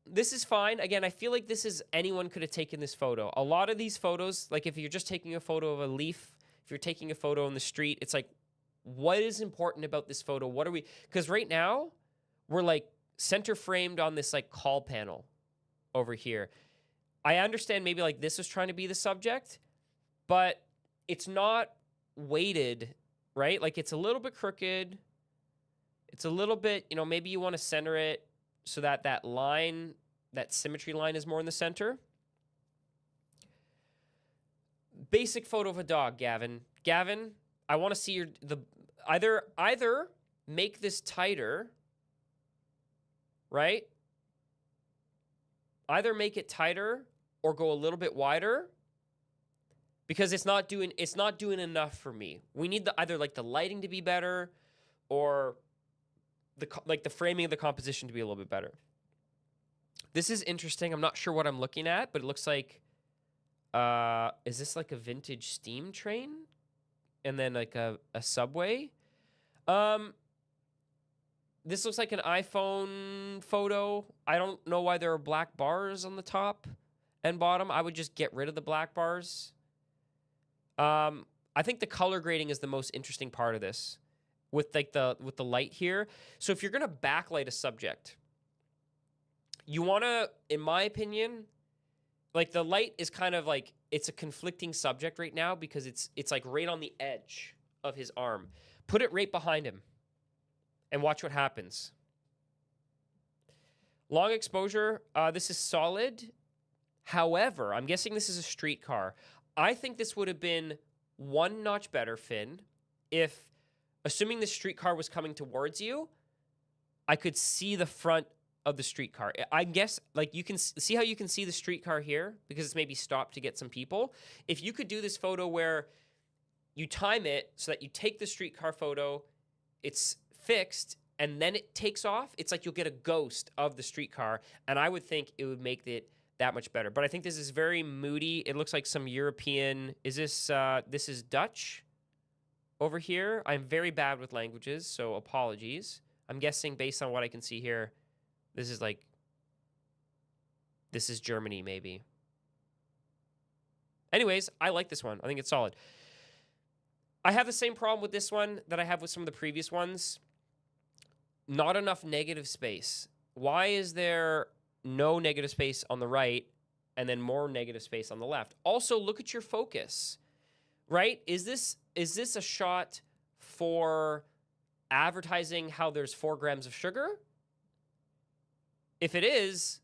This is fine. Again, I feel like anyone could have taken this photo. A lot of these photos, like if you're just taking a photo of a leaf, if you're taking a photo on the street, it's like, what is important about this photo? What are we, because right now we're like center framed on this like call panel over here. I understand maybe like this was trying to be the subject, but it's not weighted, right? Like it's a little bit crooked. It's a little bit, maybe you want to center it so that that line, that symmetry line is more in the center. Basic photo of a dog, Gavin. Gavin, I want to see either make this tighter, right? Either make it tighter or go a little bit wider, because it's not doing enough for me. We need either like the lighting to be better or the framing of the composition to be a little bit better. This is interesting. I'm not sure what I'm looking at, but it looks like is this like a vintage steam train? And then like a subway. This looks like an iPhone photo. I don't know why there are black bars on the top and bottom. I would just get rid of the black bars. I think the color grading is the most interesting part of this, with like the light here. So if you're gonna backlight a subject, you wanna, in my opinion, like the light is kind of like, it's a conflicting subject right now because it's like right on the edge of his arm. Put it right behind him and watch what happens. Long exposure, this is solid. However, I'm guessing this is a streetcar. I think this would have been one notch better, Finn, if, assuming the streetcar was coming towards you, I could see the front of the streetcar. I guess, like, you can see how you can see the streetcar here because it's maybe stopped to get some people. If you could do this photo where you time it so that you take the streetcar photo, it's fixed, and then it takes off, it's like you'll get a ghost of the streetcar, and I would think it would make it that much better. But I think this is very moody. It looks like some European. Is this this is Dutch over here? I'm very bad with languages, so apologies. I'm guessing based on what I can see here, this is Germany maybe. Anyways, I like this one. I think it's solid. I have the same problem with this one that I have with some of the previous ones. Not enough negative space. Why is there no negative space on the right and then more negative space on the left? Also, look at your focus, right? Is this a shot for advertising how there's 4 grams of sugar? If it is,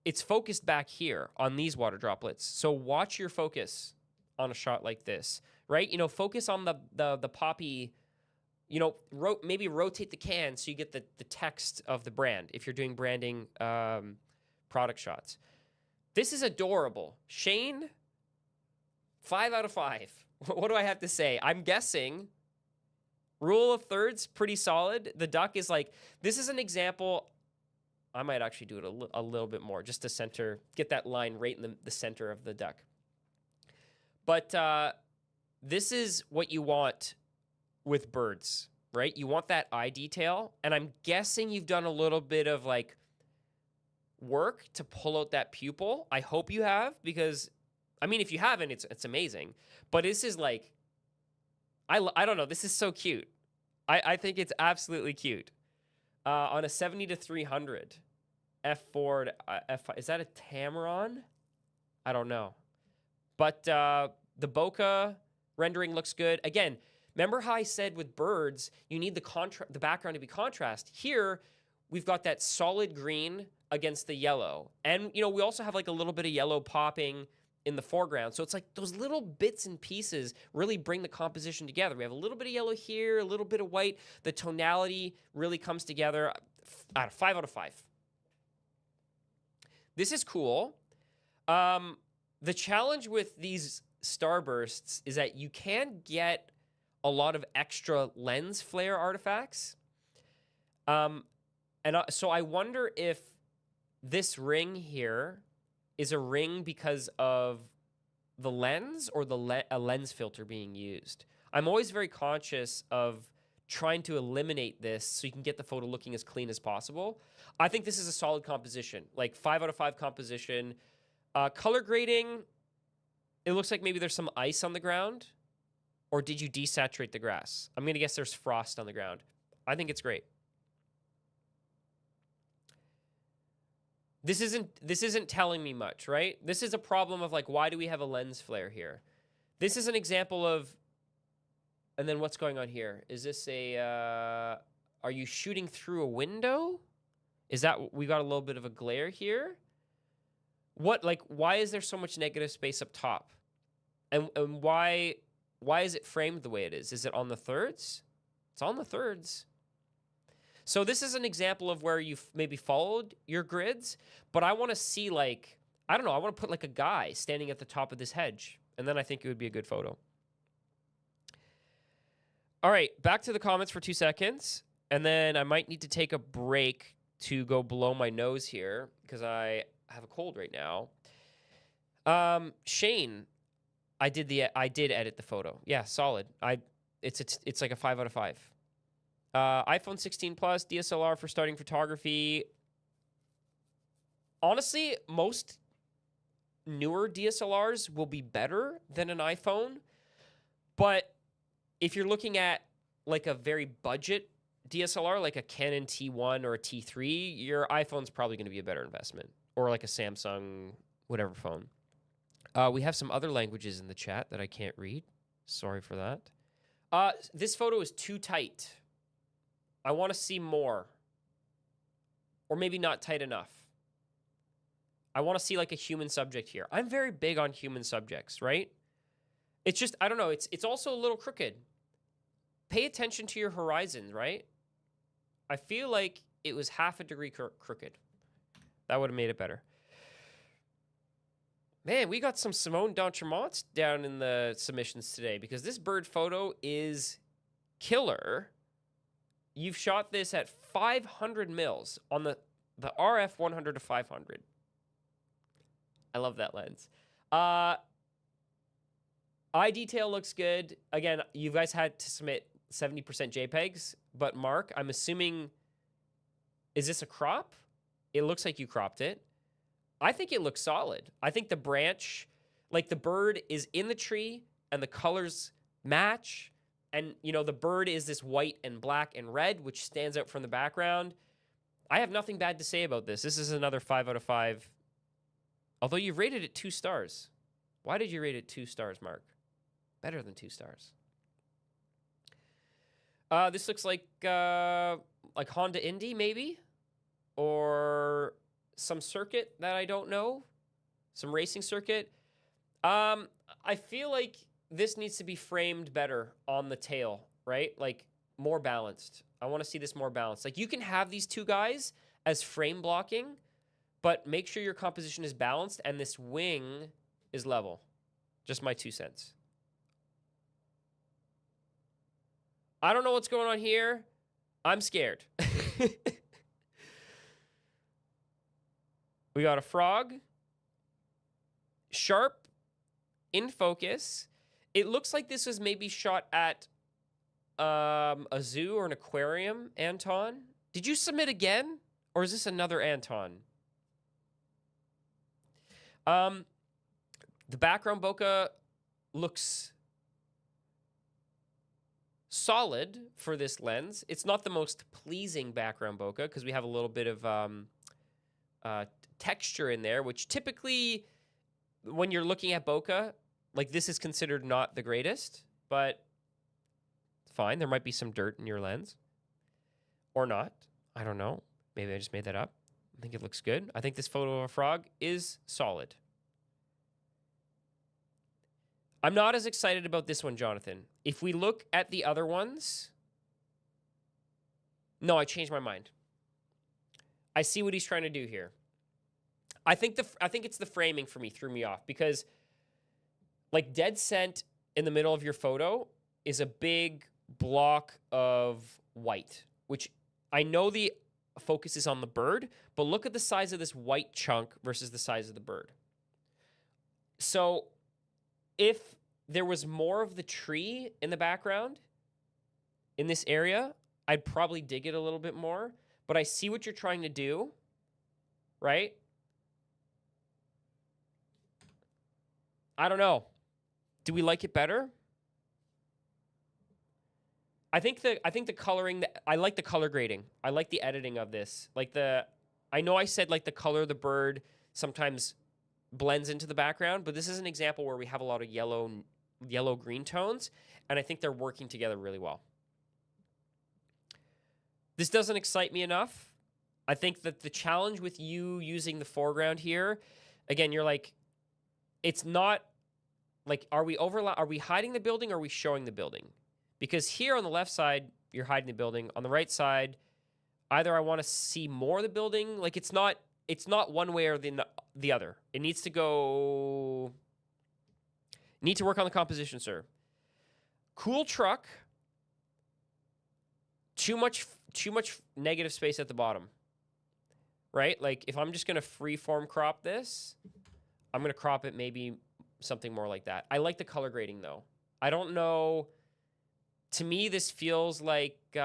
it's focused back here on these water droplets. So watch your focus on a shot like this, right? You know, focus on the poppy. You know, maybe rotate the can so you get the text of the brand if you're doing branding product shots. This is adorable. Shane, 5 out of 5. What do I have to say? I'm guessing rule of thirds, pretty solid. The duck is like, this is an example. I might actually do it a little bit more just to get that line right in the center of the duck. But this is what you want with birds, right? You want that eye detail, and I'm guessing you've done a little bit of like work to pull out that pupil. I hope you have, because I mean, if you haven't, it's amazing. But this is like, I don't know, this is so cute. I think it's absolutely cute. On a 70 to 300 F4 to F5, is that a Tamron? I don't know, but the bokeh rendering looks good. Again, remember how I said with birds, you need the background to be contrast? Here, we've got that solid green against the yellow. And, you know, we also have like a little bit of yellow popping in the foreground. So it's like those little bits and pieces really bring the composition together. We have a little bit of yellow here, a little bit of white. The tonality really comes together. 5 out of 5. This is cool. The challenge with these starbursts is that you can get a lot of extra lens flare artifacts. So I wonder if this ring here is a ring because of the lens or a lens filter being used. I'm always very conscious of trying to eliminate this so you can get the photo looking as clean as possible. I think this is a solid composition, like 5 out of 5 composition. Color grading, it looks like maybe there's some ice on the ground. Or did you desaturate the grass? I'm going to guess there's frost on the ground. I think it's great. This isn't telling me much, right? This is a problem of like, why do we have a lens flare here? This is an example of, and then what's going on here? Is this are you shooting through a window? Is that, we got a little bit of a glare here? Why is there so much negative space up top? And why is it framed the way it is? Is it on the thirds? It's on the thirds. So this is an example of where you've maybe followed your grids, but I want to see like, I don't know, I want to put like a guy standing at the top of this hedge, and then I think it would be a good photo. All right, back to the comments for 2 seconds, and then I might need to take a break to go blow my nose here because I have a cold right now. Shane, I did edit the photo. Yeah, solid. It's like a 5 out of 5. iPhone 16 Plus, DSLR for starting photography. Honestly, most newer DSLRs will be better than an iPhone. But if you're looking at like a very budget DSLR, like a Canon T1 or a T3, your iPhone's probably going to be a better investment. Or like a Samsung, whatever phone. We have some other languages in the chat that I can't read. Sorry for that. This photo is too tight. I want to see more. Or maybe not tight enough. I want to see like a human subject here. I'm very big on human subjects, right? It's just, I don't know, it's also a little crooked. Pay attention to your horizon, right? I feel like it was half a degree crooked. That would have made it better. Man, we got some Simone d'Entremonts down in the submissions today because this bird photo is killer. You've shot this at 500 mils on the RF 100 to 500. I love that lens. Eye detail looks good. Again, you guys had to submit 70% JPEGs, but Mark, I'm assuming, is this a crop? It looks like you cropped it. I think it looks solid. I think the branch, like the bird is in the tree and the colors match. And, you know, the bird is this white and black and red, which stands out from the background. I have nothing bad to say about this. This is another 5 out of 5. Although you've rated it 2 stars. Why did you rate it 2 stars, Mark? Better than 2 stars. This looks like Honda Indy, maybe? Or some circuit that I don't know. Some racing circuit. I feel like this needs to be framed better on the tail, right? Like, more balanced. I want to see this more balanced. Like, you can have these two guys as frame blocking, but make sure your composition is balanced and this wing is level. Just my 2 cents. I don't know what's going on here. I'm scared. We got a frog. Sharp. In focus. It looks like this was maybe shot at a zoo or an aquarium, Anton. Did you submit again? Or is this another Anton? The background bokeh looks solid for this lens. It's not the most pleasing background bokeh because we have a little bit of texture in there, which typically when you're looking at bokeh, like this is considered not the greatest, but fine. There might be some dirt in your lens or not. I don't know. Maybe I just made that up. I think it looks good. I think this photo of a frog is solid. I'm not as excited about this one, Jonathan. If we look at the other ones, no, I changed my mind. I see what he's trying to do here. I think it's the framing for me threw me off because like dead cent in the middle of your photo is a big block of white, which I know the focus is on the bird, but look at the size of this white chunk versus the size of the bird. So if there was more of the tree in the background in this area, I'd probably dig it a little bit more, but I see what you're trying to do, right? I don't know. Do we like it better? I think the coloring, I like the color grading. I like the editing of this. I know I said like the color of the bird sometimes blends into the background, but this is an example where we have a lot of yellow green tones, and I think they're working together really well. This doesn't excite me enough. I think that the challenge with you using the foreground here, again, you're like, it's not like, are we hiding the building or are we showing the building? Because here on the left side, you're hiding the building. On the right side, either I want to see more of the building. Like it's not one way or the other. It needs to go. Need to work on the composition, sir. Cool truck. Too much negative space at the bottom. Right? Like if I'm just going to freeform crop this, I'm going to crop it maybe something more like that. I like the color grading though. I don't know. To me, this feels like you've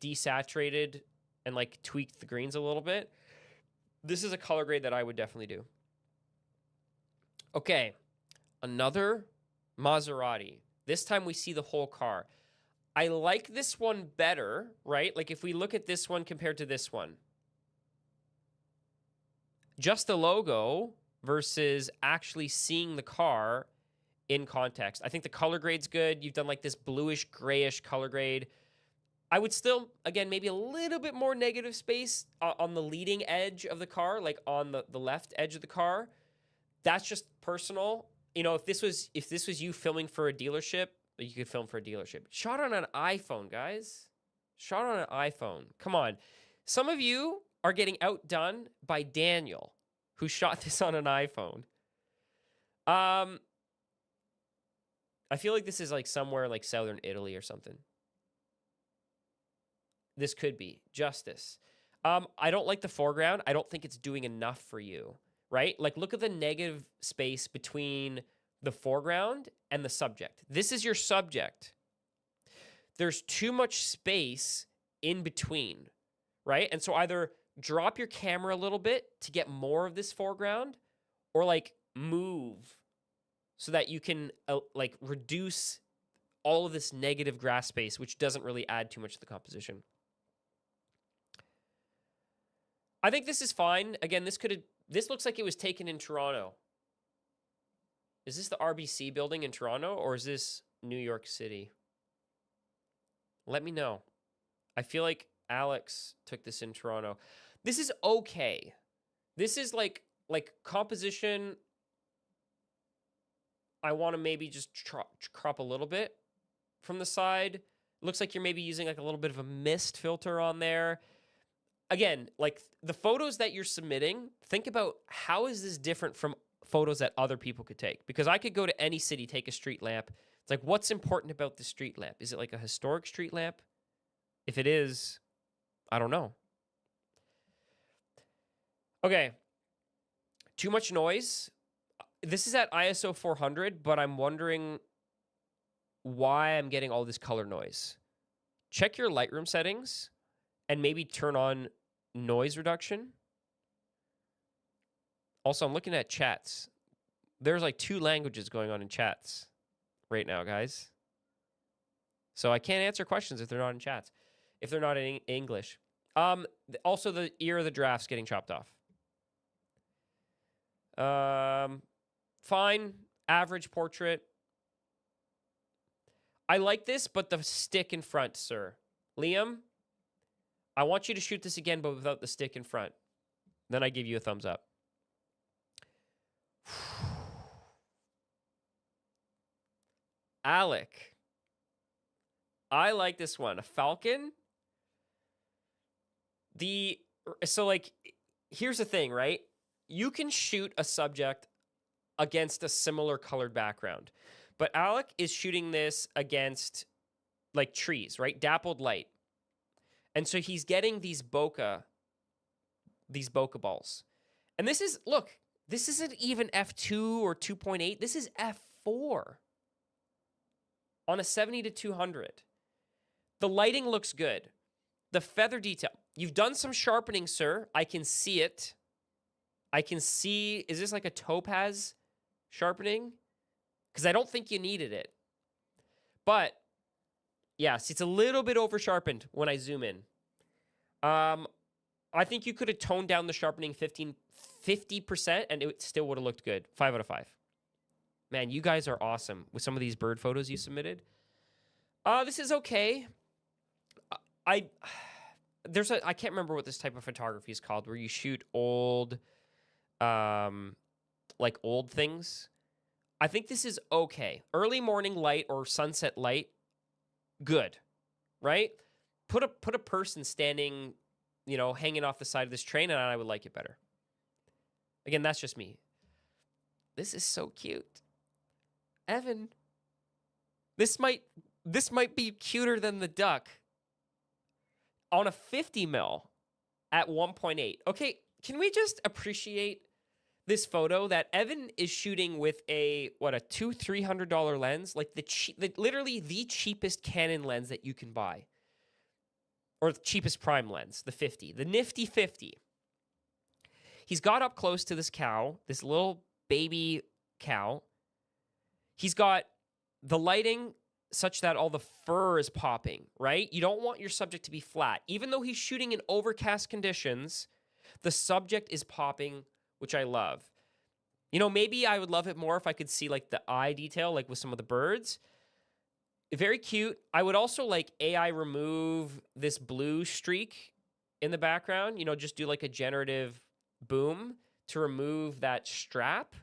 desaturated and like tweaked the greens a little bit. This is a color grade that I would definitely do. Okay, another Maserati. This time we see the whole car. I like this one better, right? Like if we look at this one compared to this one. Just the logo versus actually seeing the car in context. I think the color grade's good. You've done like this bluish, grayish color grade. I would still, again, maybe a little bit more negative space on the leading edge of the car, like on the left edge of the car. That's just personal. You know, if this was you filming for a dealership, you could film for a dealership. Shot on an iPhone, guys. Shot on an iPhone. Come on. Some of you are getting outdone by Daniel, who shot this on an iPhone. I feel like this is like somewhere like southern Italy or something. This could be Justice. I don't like the foreground. I don't think it's doing enough for you, right? Like, look at the negative space between the foreground and the subject. This is your subject. There's too much space in between, right? And so either drop your camera a little bit to get more of this foreground, or like move so that you can like reduce all of this negative grass space, which doesn't really add too much to the composition. I think this is fine. Again, this looks like it was taken in Toronto. Is this the RBC building in Toronto, or is this New York City? Let me know. I feel like Alex took this in Toronto. This is okay. This is like composition. I want to maybe just crop a little bit from the side. Looks like you're maybe using like a little bit of a mist filter on there. Again, like the photos that you're submitting, think about how is this different from photos that other people could take? Because I could go to any city, take a street lamp. It's like, what's important about the street lamp? Is it like a historic street lamp? If it is, I don't know. Okay. Too much noise. This is at ISO 400, but I'm wondering why I'm getting all this color noise. Check your Lightroom settings and maybe turn on noise reduction. Also, I'm looking at chats. There's like 2 languages going on in chats right now, guys. So I can't answer questions if they're not in chats, if they're not in English. Also, the ear of the giraffe's getting chopped off. Fine, average portrait. I like this, but the stick in front, sir. Liam, I want you to shoot this again, but without the stick in front. Then I give you a thumbs up. Alec. I like this one. A falcon. So like, here's the thing, right? You can shoot a subject against a similar colored background. But Alec is shooting this against like trees, right? Dappled light. And so he's getting these bokeh balls. And this is, look, this isn't even f2 or 2.8. This is f4 on a 70 to 200. The lighting looks good. The feather detail. You've done some sharpening, sir. I can see it. I can see, is this like a topaz sharpening? Because I don't think you needed it. But, yeah, see, it's a little bit over sharpened when I zoom in. I think you could have toned down the sharpening 50% and it still would have looked good. 5 out of 5. Man, you guys are awesome with some of these bird photos you submitted. This is okay. I can't remember what this type of photography is called, where you shoot old, like old things. I think this is okay. Early morning light or sunset light, good, right? Put a person standing, you know, hanging off the side of this train, and I would like it better. Again, that's just me. This is so cute, Evan. This might be cuter than the duck. On a 50 mil at 1.8. Okay, can we just appreciate this photo that Evan is shooting with a $200-300 lens, like literally the cheapest Canon lens that you can buy, or the cheapest prime lens, the 50, the nifty 50. He's got up close to this cow, this little baby cow. He's got the lighting such that all the fur is popping, right? You don't want your subject to be flat. Even though he's shooting in overcast conditions, the subject is popping, which I love. You know, maybe I would love it more if I could see like the eye detail, like with some of the birds. Very cute. I would also like AI remove this blue streak in the background, you know, just do like a generative boom to remove that strap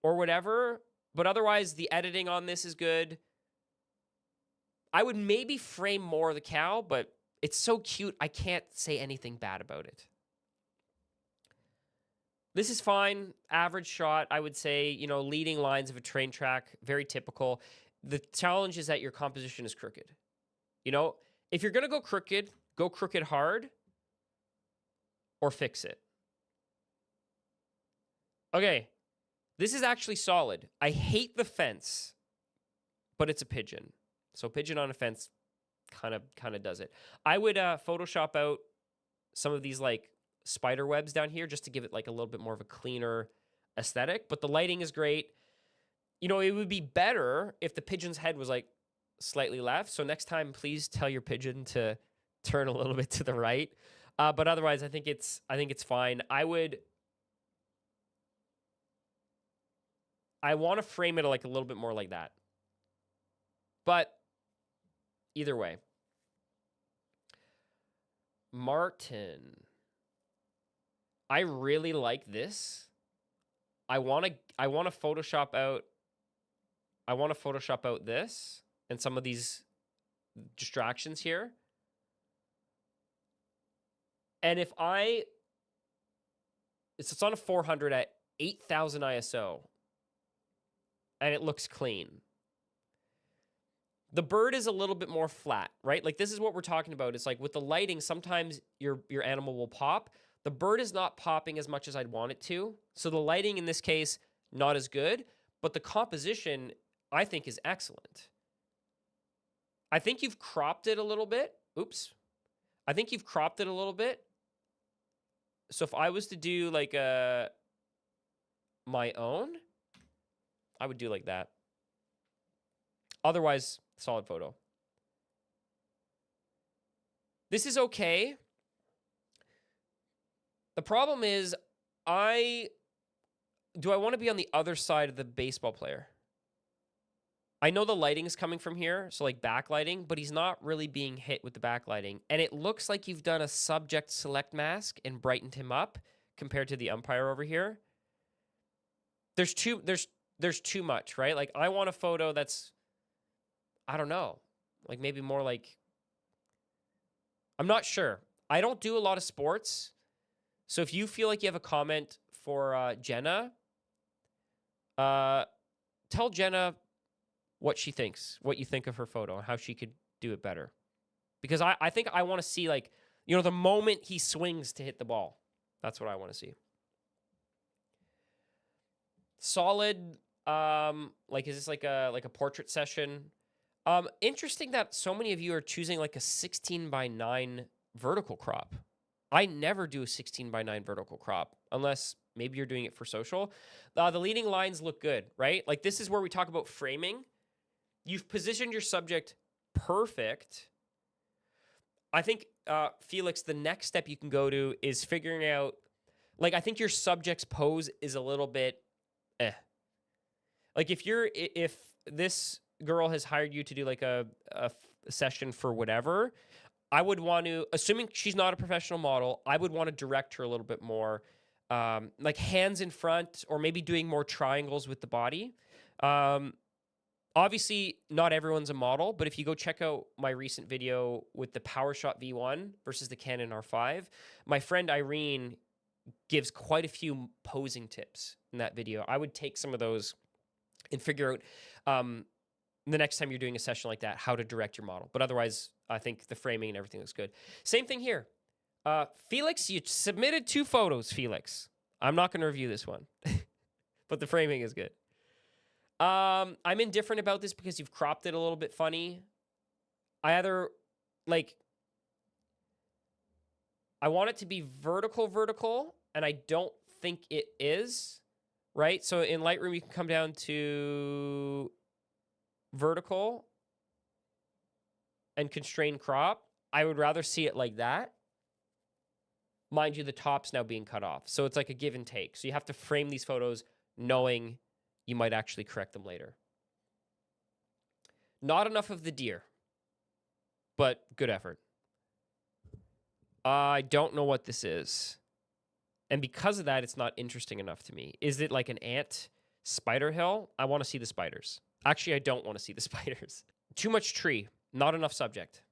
or whatever. But otherwise, the editing on this is good. I would maybe frame more of the cow, but it's so cute, I can't say anything bad about it. This is fine. Average shot, I would say, leading lines of a train track, very typical. The challenge is that your composition is crooked. If you're going to go crooked hard or fix it. Okay, this is actually solid. I hate the fence, but it's a pigeon. So pigeon on a fence kind of does it. I would Photoshop out some of these like spider webs down here just to give it like a little bit more of a cleaner aesthetic, but the lighting is great. It would be better if the pigeon's head was like slightly left. So next time, please tell your pigeon to turn a little bit to the right. But otherwise, I think it's fine. I want to frame it like a little bit more like that. But either way. Martin. I really like this. I want to Photoshop out this and some of these distractions here. And if it's on a 400 at 8,000 ISO and it looks clean. The bird is a little bit more flat, right? Like this is what we're talking about. It's like with the lighting, sometimes your animal will pop. The bird is not popping as much as I'd want it to. So the lighting in this case, not as good, but the composition I think is excellent. I think you've cropped it a little bit. Oops. I think you've cropped it a little bit. So if I was to do like my own, I would do like that. Otherwise, solid photo. This is okay. The problem is, do I want to be on the other side of the baseball player? I know the lighting is coming from here, so like backlighting, but he's not really being hit with the backlighting. And it looks like you've done a subject select mask and brightened him up compared to the umpire over here. There's too much, right? Like I want a photo that's, I don't know, like maybe more like, I'm not sure. I don't do a lot of sports. So if you feel like you have a comment for Jenna, tell Jenna what she thinks, what you think of her photo, and how she could do it better. Because I think I want to see like, the moment he swings to hit the ball. That's what I want to see. Solid, like is this like a portrait session? Interesting that so many of you are choosing like a 16:9 vertical crop. I never do a 16:9 vertical crop unless maybe you're doing it for social. The leading lines look good, right? Like this is where we talk about framing. You've positioned your subject perfect. I think, Felix, the next step you can go to is figuring out, like, I think your subject's pose is a little bit, Like if this girl has hired you to do like a session for whatever, I would want to, assuming she's not a professional model, I would want to direct her a little bit more, like hands in front, or maybe doing more triangles with the body. Obviously, not everyone's a model, but if you go check out my recent video with the PowerShot V1 versus the Canon R5, my friend Irene gives quite a few posing tips in that video. I would take some of those and figure out the next time you're doing a session like that, how to direct your model. But otherwise, I think the framing and everything looks good. Same thing here. Felix, you submitted 2 photos, Felix. I'm not going to review this one, but the framing is good. I'm indifferent about this because you've cropped it a little bit funny. I want it to be vertical, and I don't think it is, right? So in Lightroom, you can come down to vertical and constrain crop. I would rather see it like that. Mind you, the top's now being cut off. So it's like a give and take. So you have to frame these photos knowing you might actually correct them later. Not enough of the deer, but good effort. I don't know what this is. And because of that, it's not interesting enough to me. Is it like an ant spider hill? I want to see the spiders. Actually, I don't want to see the spiders. Too much tree. Not enough subject.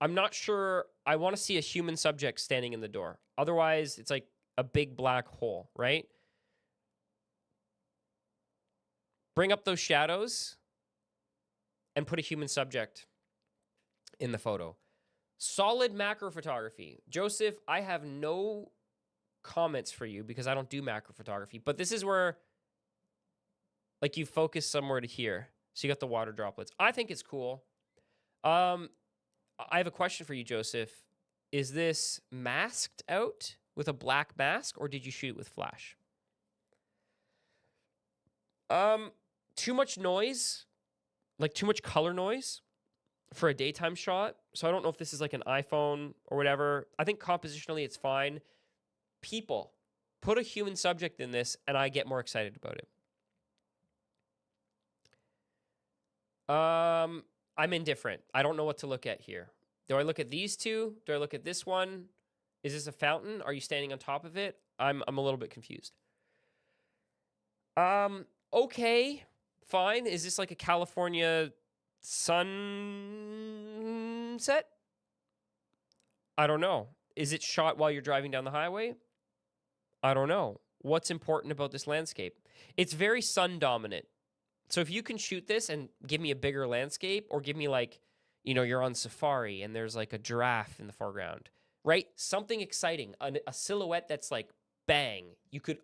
I'm not sure. I want to see a human subject standing in the door. Otherwise, it's like a big black hole, right? Bring up those shadows and put a human subject in the photo. Solid macro photography. Joseph, I have no comments for you because I don't do macro photography, but this is where like you focus somewhere to here. So you got the water droplets. I think it's cool. I have a question for you, Joseph. Is this masked out with a black mask or did you shoot it with flash? Too much noise, like too much color noise for a daytime shot. So I don't know if this is like an iPhone or whatever. I think compositionally it's fine. People, put a human subject in this and I get more excited about it. I'm indifferent. I don't know what to look at here. Do I look at these two? Do I look at this one? Is this a fountain? Are you standing on top of it? I'm a little bit confused. Okay, fine. Is this like a California sunset? I don't know. Is it shot while you're driving down the highway? I don't know. What's important about this landscape? It's very sun dominant. So if you can shoot this and give me a bigger landscape or give me like, you know, you're on safari and there's like a giraffe in the foreground, right? Something exciting, a silhouette that's like bang. You could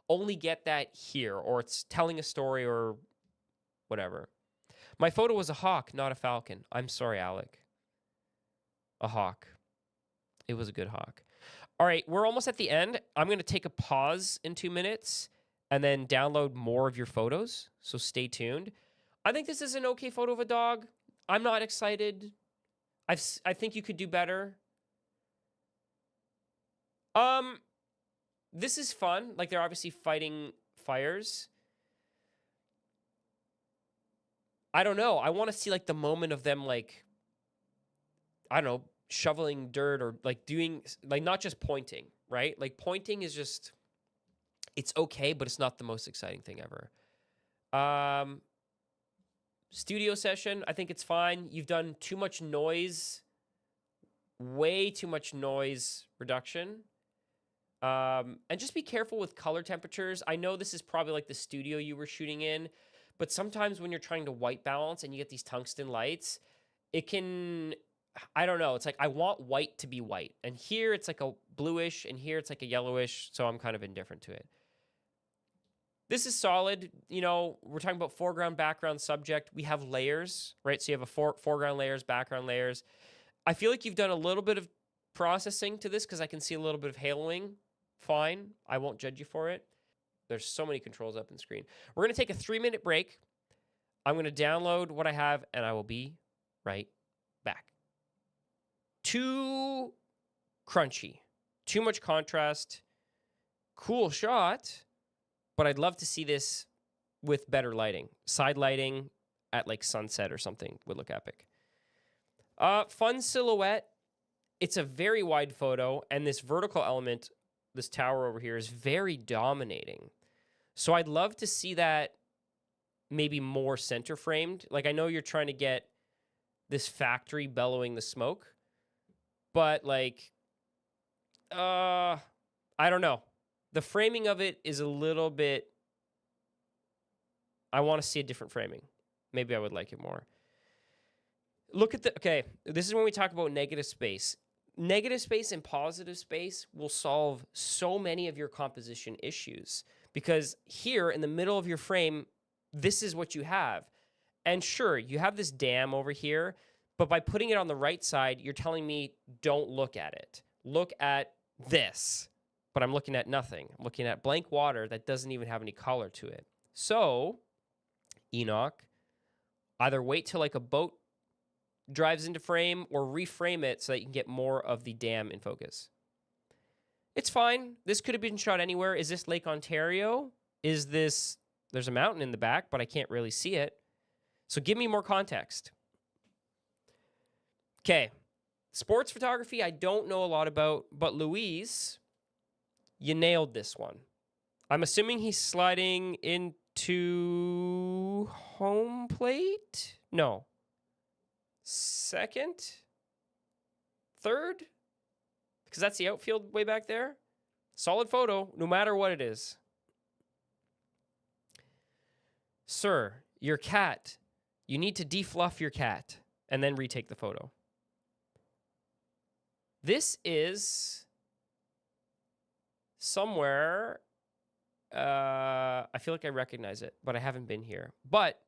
only get that here, or it's telling a story or whatever. My photo was a hawk, not a falcon. I'm sorry, Alec. A hawk. It was a good hawk. All right, we're almost at the end. I'm going to take a pause in 2 minutes and then download more of your photos. So stay tuned. I think this is an okay photo of a dog. I'm not excited. I think you could do better. This is fun. Like, they're obviously fighting fires. I don't know. I want to see like the moment of them, like, I don't know, shoveling dirt or like doing, like, not just pointing, right? Like, pointing is just, it's okay, but it's not the most exciting thing ever. Studio session, I think it's fine. You've done too much noise, way too much noise reduction. And just be careful with color temperatures. I know this is probably like the studio you were shooting in, but sometimes when you're trying to white balance and you get these tungsten lights, it can, I don't know. It's like, I want white to be white. And here it's like a bluish and here it's like a yellowish. So I'm kind of indifferent to it. This is solid. You know, we're talking about foreground, background, subject. We have layers, right? So you have a foreground layers, background layers. I feel like you've done a little bit of processing to this because I can see a little bit of haloing. Fine. I won't judge you for it. There's so many controls up in screen. We're going to take a 3-minute break. I'm going to download what I have and I will be right back. Too crunchy. Too much contrast. Cool shot. But I'd love to see this with better lighting. Side lighting at like sunset or something would look epic. Fun silhouette. It's a very wide photo, and this vertical element, this tower over here, is very dominating. So I'd love to see that maybe more center framed. Like, I know you're trying to get this factory bellowing the smoke, but like, I don't know. The framing of it is a little bit, I want to see a different framing. Maybe I would like it more. Look at the, okay, this is when we talk about negative space. Negative space and positive space will solve so many of your composition issues because here in the middle of your frame, this is what you have. And sure, you have this dam over here, but by putting it on the right side, you're telling me don't look at it. Look at this. But I'm looking at nothing. I'm looking at blank water that doesn't even have any color to it. So, Enoch, either wait till like a boat drives into frame or reframe it so that you can get more of the dam in focus. It's fine. This could have been shot anywhere. Is this Lake Ontario? Is this, there's a mountain in the back, but I can't really see it. So give me more context. Okay. Sports photography, I don't know a lot about, but Louise, you nailed this one. I'm assuming he's sliding into home plate? No. second, third, because that's the outfield way back there. Solid photo, no matter what it is. Sir, your cat, you need to defluff your cat and then retake the photo. This is somewhere, I feel like I recognize it, but I haven't been here. But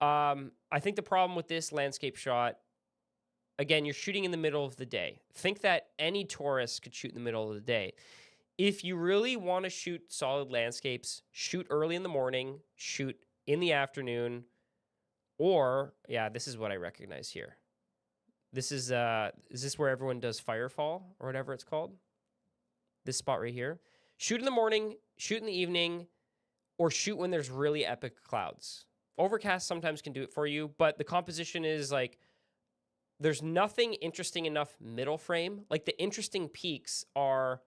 I think the problem with this landscape shot, again, you're shooting in the middle of the day. Think that any tourist could shoot in the middle of the day. If you really want to shoot solid landscapes, shoot early in the morning, shoot in the afternoon, or, yeah, this is what I recognize here. This is this where everyone does Firefall or whatever it's called? This spot right here. Shoot in the morning, shoot in the evening, or shoot when there's really epic clouds. Overcast sometimes can do it for you, but the composition is like, there's nothing interesting enough middle frame. Like the interesting peaks are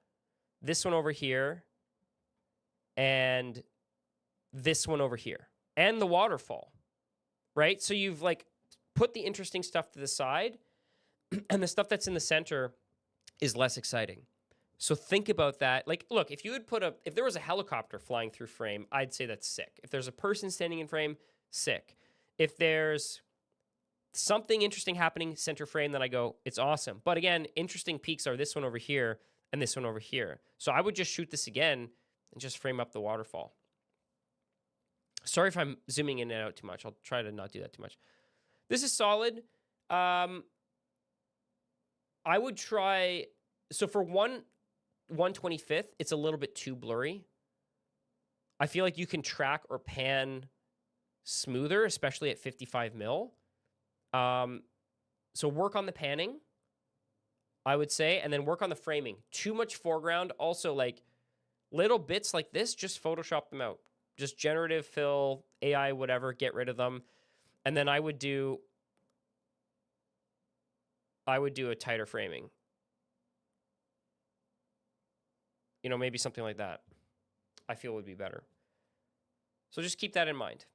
this one over here and this one over here and the waterfall, right? So you've like put the interesting stuff to the side and the stuff that's in the center is less exciting. So think about that. Like, look, if there was a helicopter flying through frame, I'd say that's sick. If there's a person standing in frame, sick. If there's something interesting happening center frame, then I go, it's awesome. But again, interesting peaks are this one over here and this one over here. So I would just shoot this again and just frame up the waterfall. Sorry if I'm zooming in and out too much. I'll try to not do that too much. This is solid. I would try, so for 1/25th, it's a little bit too blurry. I feel like you can track or pan smoother, especially at 55 mil. So work on the panning, I would say, and then work on the framing. Too much foreground. Also, like little bits like this, just Photoshop them out. Just generative fill, AI, whatever, get rid of them. And then I would do a tighter framing. You know, maybe something like that, I feel would be better. So just keep that in mind.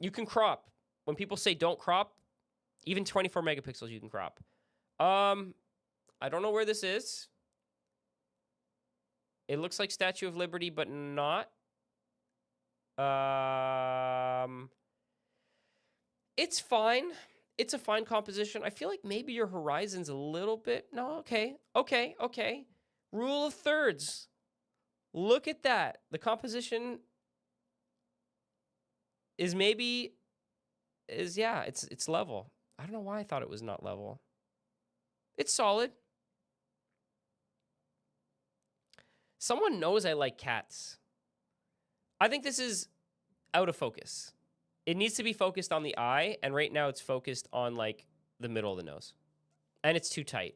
You can crop. When people say don't crop, even 24 megapixels you can crop. I don't know where this is. It looks like Statue of Liberty, but not. It's fine. It's a fine composition. I feel like maybe your horizon's a little bit. No, okay. Rule of thirds. Look at that. The composition is it's level. I don't know why I thought it was not level. It's solid. Someone knows I like cats. I think this is out of focus. It needs to be focused on the eye, and right now it's focused on like the middle of the nose. And it's too tight.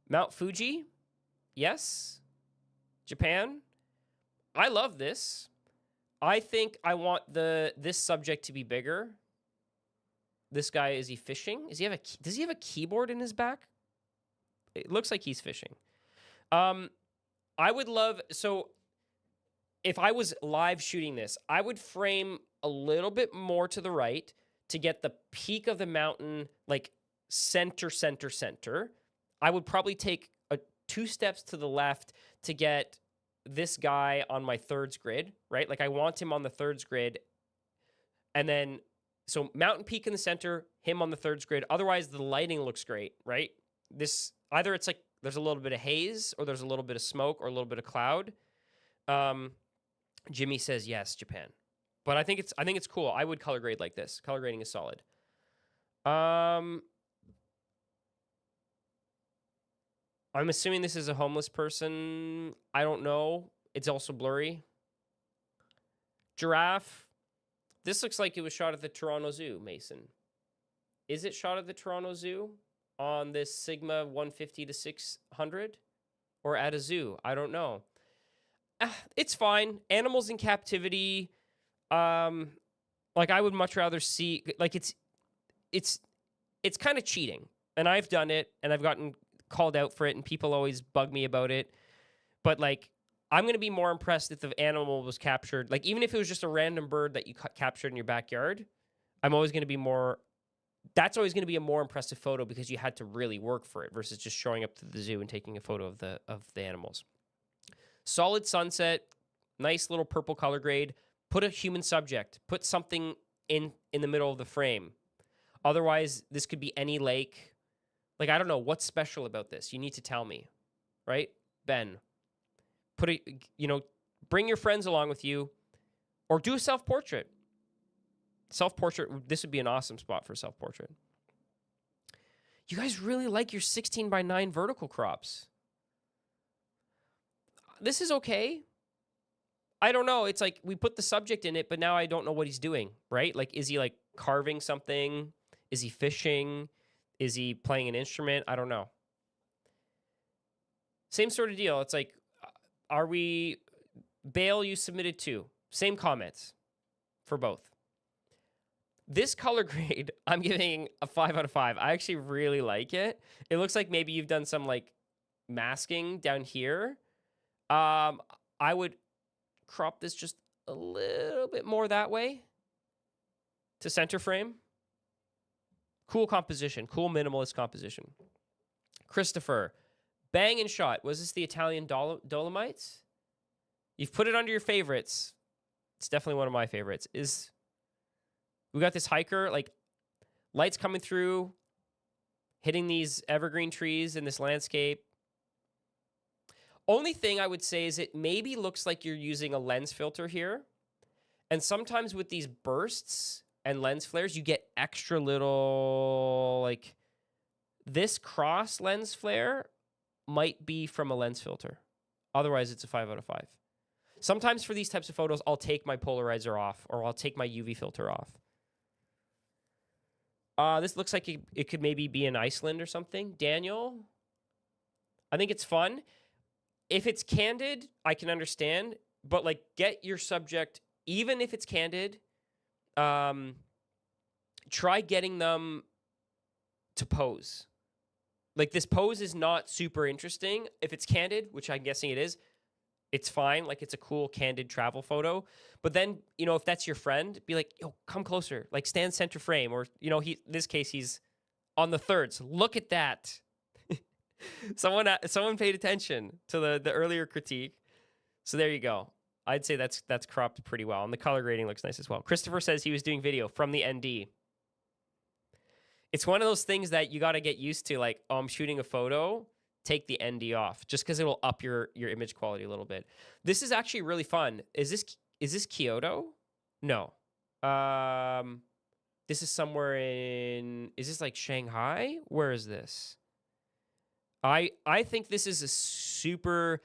Mount Fuji, yes. Japan, I love this. I think I want this subject to be bigger. This guy, is he fishing? Does he have a keyboard in his back? It looks like he's fishing. I would love, so if I was live shooting this, I would frame a little bit more to the right to get the peak of the mountain, like center. I would probably take 2 steps to the left to get this guy on my thirds grid, right? Like I want him on the thirds grid. And then, so mountain peak in the center, him on the thirds grid. Otherwise, the lighting looks great, right? This, either it's like there's a little bit of haze or there's a little bit of smoke or a little bit of cloud. Jimmy says yes, Japan. But I think it's cool. I would color grade like this. Color grading is solid. I'm assuming this is a homeless person. I don't know. It's also blurry. Giraffe. This looks like it was shot at the Toronto Zoo, Mason. Is it shot at the Toronto Zoo on this Sigma 150 to 600? Or at a zoo? I don't know. It's fine. Animals in captivity. Like I would much rather see, like it's kind of cheating. And I've done it and I've gotten called out for it and people always bug me about it. But like, I'm going to be more impressed if the animal was captured. Like even if it was just a random bird that you captured in your backyard, I'm always going to be more that's always going to be a more impressive photo because you had to really work for it versus just showing up to the zoo and taking a photo of the animals. Solid sunset, nice little purple color grade. Put a human subject. Put something in the middle of the frame. Otherwise, this could be any lake. Like, I don't know what's special about this. You need to tell me, right? Ben, bring your friends along with you, or do a self-portrait. Self-portrait, this would be an awesome spot for self-portrait. You guys really like your 16:9 vertical crops. This is okay. I don't know. It's like we put the subject in it, but now I don't know what he's doing, right? Like, is he like carving something? Is he fishing? Is he playing an instrument? I don't know. Same sort of deal. It's like, are we... Bale, you submitted 2. Same comments for both. This color grade, I'm giving a 5 out of 5. I actually really like it. It looks like maybe you've done some like masking down here. I would crop this just a little bit more that way to center frame. Cool composition, cool minimalist composition. Christopher, bang and shot. Was this the Italian Dolomites? You've put it under your favorites. It's definitely one of my favorites. We got this hiker, like lights coming through, hitting these evergreen trees in this landscape. Only thing I would say is it maybe looks like you're using a lens filter here. And sometimes with these bursts and lens flares, you get extra little, like this cross lens flare might be from a lens filter. Otherwise, it's a 5 out of 5. Sometimes for these types of photos, I'll take my polarizer off or I'll take my UV filter off. This looks like it could maybe be in Iceland or something. Daniel, I think it's fun. If it's candid, I can understand. But, like, get your subject, even if it's candid, try getting them to pose. Like, this pose is not super interesting. If it's candid, which I'm guessing it is, it's fine. Like, it's a cool, candid travel photo. But then, if that's your friend, be like, yo, come closer. Like, stand center frame. Or, this case, he's on the thirds. Look at that. Someone paid attention to the earlier critique. So there you go. I'd say that's cropped pretty well. And the color grading looks nice as well. Christopher says he was doing video from the ND. It's one of those things that you got to get used to. Like, I'm shooting a photo, take the ND off, just because it'll up your image quality a little bit. This is actually really fun. Is this Kyoto? No. This is somewhere is this like Shanghai? Where is this? I think this is a super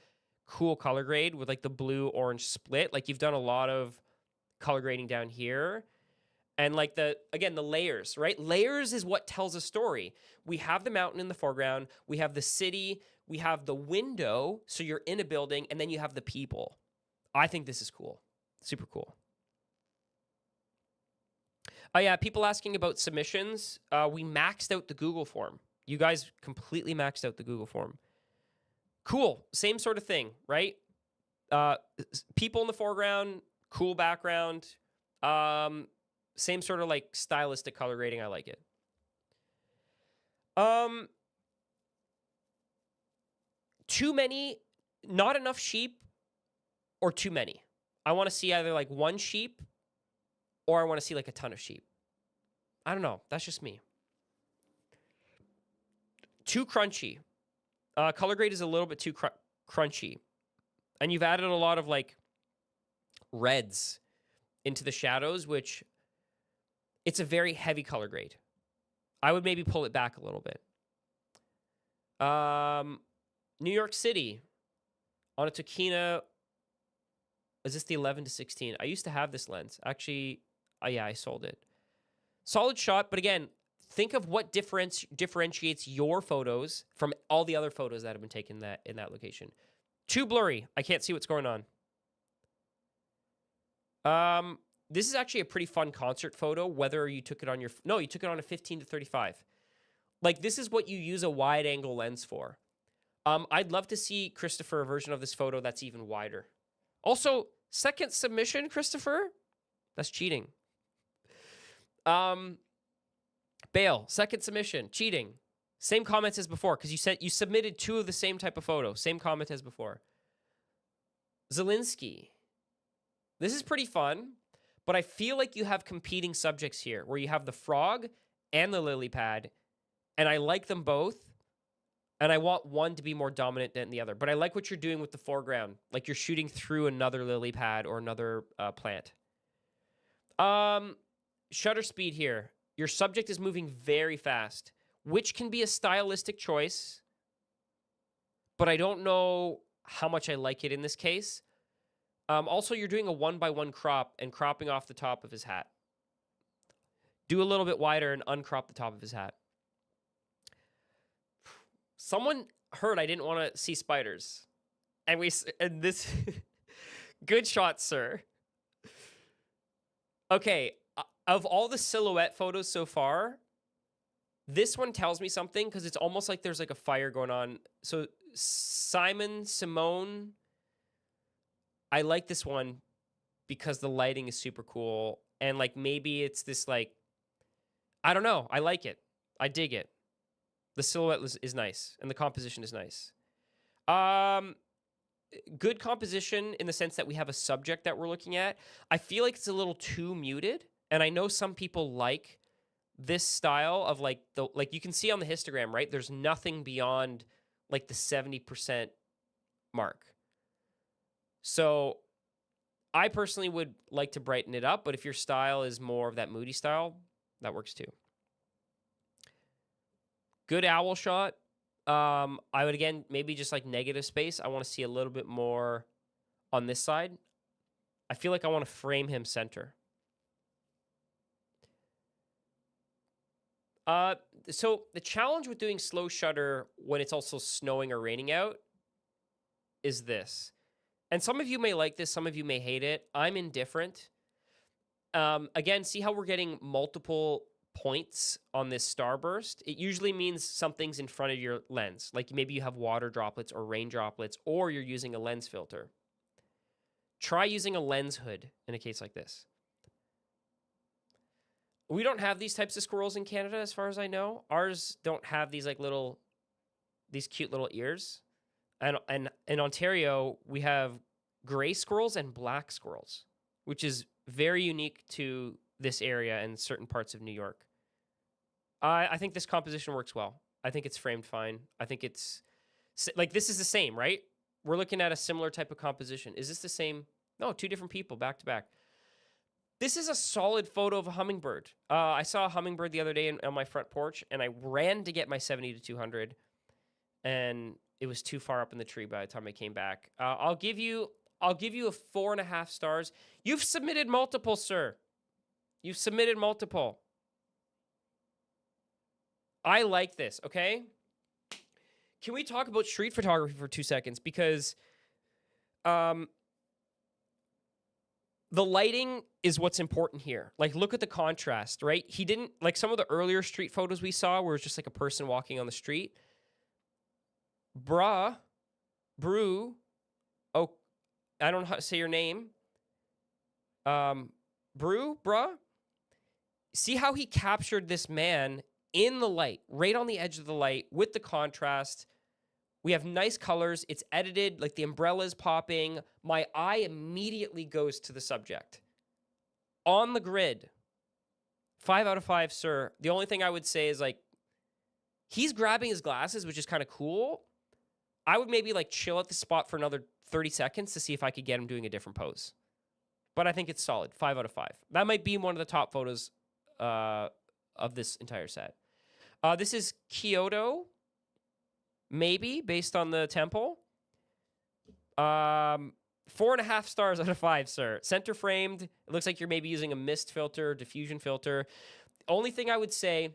cool color grade with like the blue orange split. Like, you've done a lot of color grading down here. And like the layers, right? Layers is what tells a story. We have the mountain in the foreground. We have the city. We have the window. So you're in a building, and then you have the people. I think this is cool. Super cool. Oh yeah, people asking about submissions. We maxed out the Google form. You guys completely maxed out the Google form. Cool. Same sort of thing, right? People in the foreground, cool background. Same sort of like stylistic color grading. I like it. Too many, not enough sheep, or too many. I want to see either like one sheep or I want to see like a ton of sheep. I don't know. That's just me. Too crunchy. Color grade is a little bit too crunchy. And you've added a lot of like reds into the shadows, which it's a very heavy color grade. I would maybe pull it back a little bit. New York City on a Tokina. Is this the 11-16? I used to have this lens. Actually, yeah, I sold it. Solid shot, but again, think of what differentiates your photos from all the other photos that have been taken in that location. Too blurry. I can't see what's going on. This is actually a pretty fun concert photo, whether you took it on you took it on a 15-35. Like, this is what you use a wide angle lens for. I'd love to see, Christopher, a version of this photo that's even wider. Also, second submission, Christopher? That's cheating. Bale, second submission, cheating. Same comments as before, because you submitted 2 of the same type of photo. Same comment as before. Zelensky. This is pretty fun, but I feel like you have competing subjects here, where you have the frog and the lily pad, and I like them both, and I want one to be more dominant than the other. But I like what you're doing with the foreground, like you're shooting through another lily pad or another plant. Shutter speed here. Your subject is moving very fast, which can be a stylistic choice, but I don't know how much I like it in this case. Also, you're doing a 1x1 crop and cropping off the top of his hat. Do a little bit wider and uncrop the top of his hat. Someone heard I didn't want to see spiders. And this good shot, sir. Okay, of all the silhouette photos so far, this one tells me something because it's almost like there's like a fire going on. So Simone, I like this one because the lighting is super cool. And like maybe it's this like, I don't know. I like it. I dig it. The silhouette is nice and the composition is nice. Good composition in the sense that we have a subject that we're looking at. I feel like it's a little too muted. And I know some people like this style of like you can see on the histogram, right? There's nothing beyond like the 70% mark. So I personally would like to brighten it up, but if your style is more of that moody style, that works too. Good owl shot. I would, again, maybe just like negative space. I want to see a little bit more on this side. I feel like I want to frame him center. So the challenge with doing slow shutter when it's also snowing or raining out is this. And some of you may like this, some of you may hate it. I'm indifferent. Again, see how we're getting multiple points on this starburst? It usually means something's in front of your lens. Like maybe you have water droplets or rain droplets, or you're using a lens filter. Try using a lens hood in a case like this. We don't have these types of squirrels in Canada, as far as I know. Ours don't have these like these cute little ears. And in Ontario, we have gray squirrels and black squirrels, which is very unique to this area and certain parts of New York. I think this composition works well. I think it's framed fine. I think it's like, this is the same, right? We're looking at a similar type of composition. Is this the same? No, 2 different people back to back. This is a solid photo of a hummingbird. I saw a hummingbird the other day on my front porch, and I ran to get my 70-200, and it was too far up in the tree by the time I came back. I'll give you a 4.5 stars. You've submitted multiple, sir. You've submitted multiple. I like this, okay? Can we talk about street photography for 2 seconds? Because the lighting is what's important here. Like, look at the contrast, right? He didn't, like some of the earlier street photos we saw where it's just like a person walking on the street. Brew, oh, I don't know how to say your name. Bruh. See how he captured this man in the light, right on the edge of the light with the contrast. We have nice colors. It's edited, like the umbrella's popping. My eye immediately goes to the subject. On the grid, 5 out of 5, sir. The only thing I would say is like, he's grabbing his glasses, which is kind of cool. I would maybe like chill at the spot for another 30 seconds to see if I could get him doing a different pose. But I think it's solid, 5 out of 5. That might be one of the top photos of this entire set. This is Kyoto. Maybe, based on the temple. 4.5 stars out of 5, sir. Center framed. It looks like you're maybe using a mist filter, diffusion filter. Only thing I would say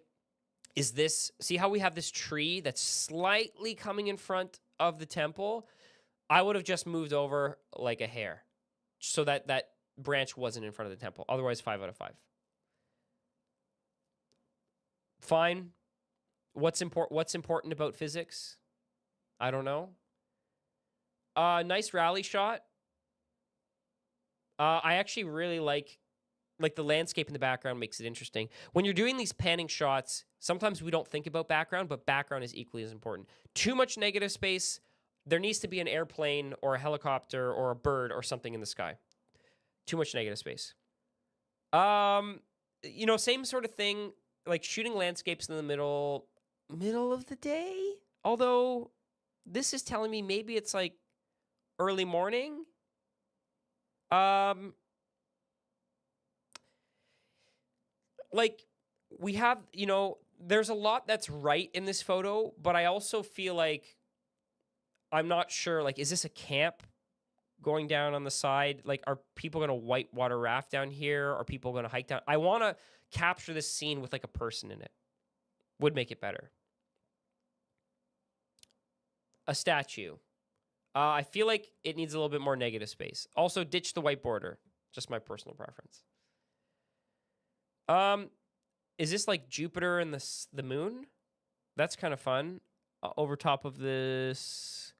is this. See how we have this tree that's slightly coming in front of the temple? I would have just moved over like a hair so that that branch wasn't in front of the temple. Otherwise, 5 out of 5. Fine. What's important about physics? I don't know. Nice rally shot. I actually really like like the landscape in the background makes it interesting. When you're doing these panning shots, sometimes we don't think about background, but background is equally as important. Too much negative space, there needs to be an airplane or a helicopter or a bird or something in the sky. Too much negative space. Same sort of thing, like shooting landscapes in the middle of the day. Although this is telling me maybe it's like early morning. Like we have, there's a lot that's right in this photo, but I also feel like I'm not sure, like, is this a camp going down on the side? Like, are people going to whitewater raft down here? Are people going to hike down? I want to capture this scene with like a person in it. Would make it better. A statue. I feel like it needs a little bit more negative space. Also, ditch the white border. Just my personal preference. Is this like Jupiter and the moon? That's kind of fun. Over top of this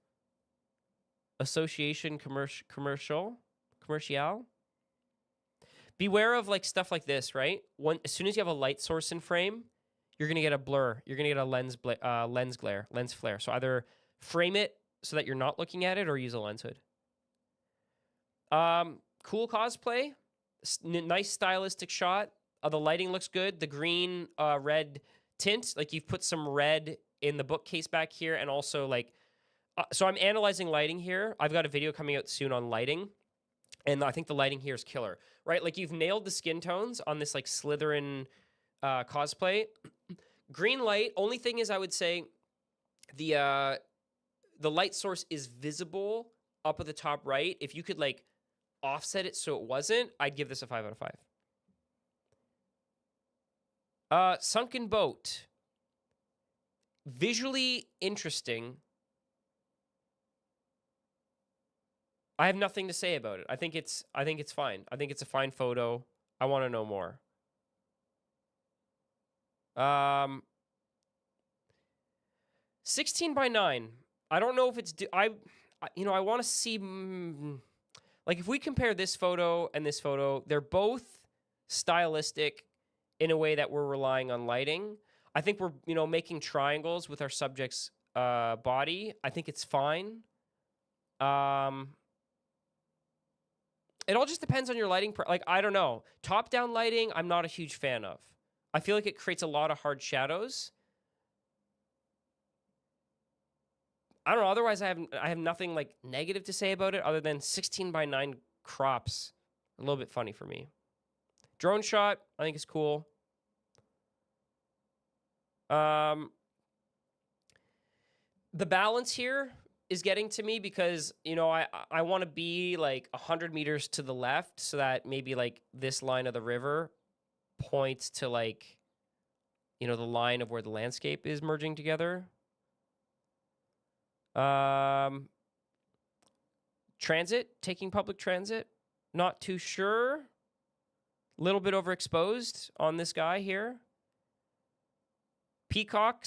association commercial. Beware of like stuff like this, right? As soon as you have a light source in frame, you're gonna get a blur. You're gonna get a lens flare. So either frame it so that you're not looking at it, or use a lens hood. Cool cosplay. Nice stylistic shot. The lighting looks good. The green, red tint, like you've put some red in the bookcase back here, and also like, so I'm analyzing lighting here. I've got a video coming out soon on lighting, and I think the lighting here is killer, right? Like you've nailed the skin tones on this like Slytherin cosplay. Green light. Only thing is, I would say the light source is visible up at the top right. If you could like offset it so it wasn't, I'd give this a 5 out of 5. Sunken boat. Visually interesting. I have nothing to say about it. I think it's fine. I think it's a fine photo. I want to know more. 16 by 9. I don't know if it's I want to see like if we compare this photo and this photo, they're both stylistic in a way that we're relying on lighting. I think we're, making triangles with our subject's body. I think it's fine. It all just depends on your lighting. Like, I don't know. Top-down lighting, I'm not a huge fan of. I feel like it creates a lot of hard shadows. I don't know. Otherwise, I have nothing like negative to say about it other than 16 by 9 crops. A little bit funny for me. Drone shot, I think is cool. The balance here is getting to me because, I want to be like 100 meters to the left so that maybe like this line of the river points to like, the line of where the landscape is merging together. Transit, taking public transit, not too sure. Little bit overexposed on this guy here. Peacock,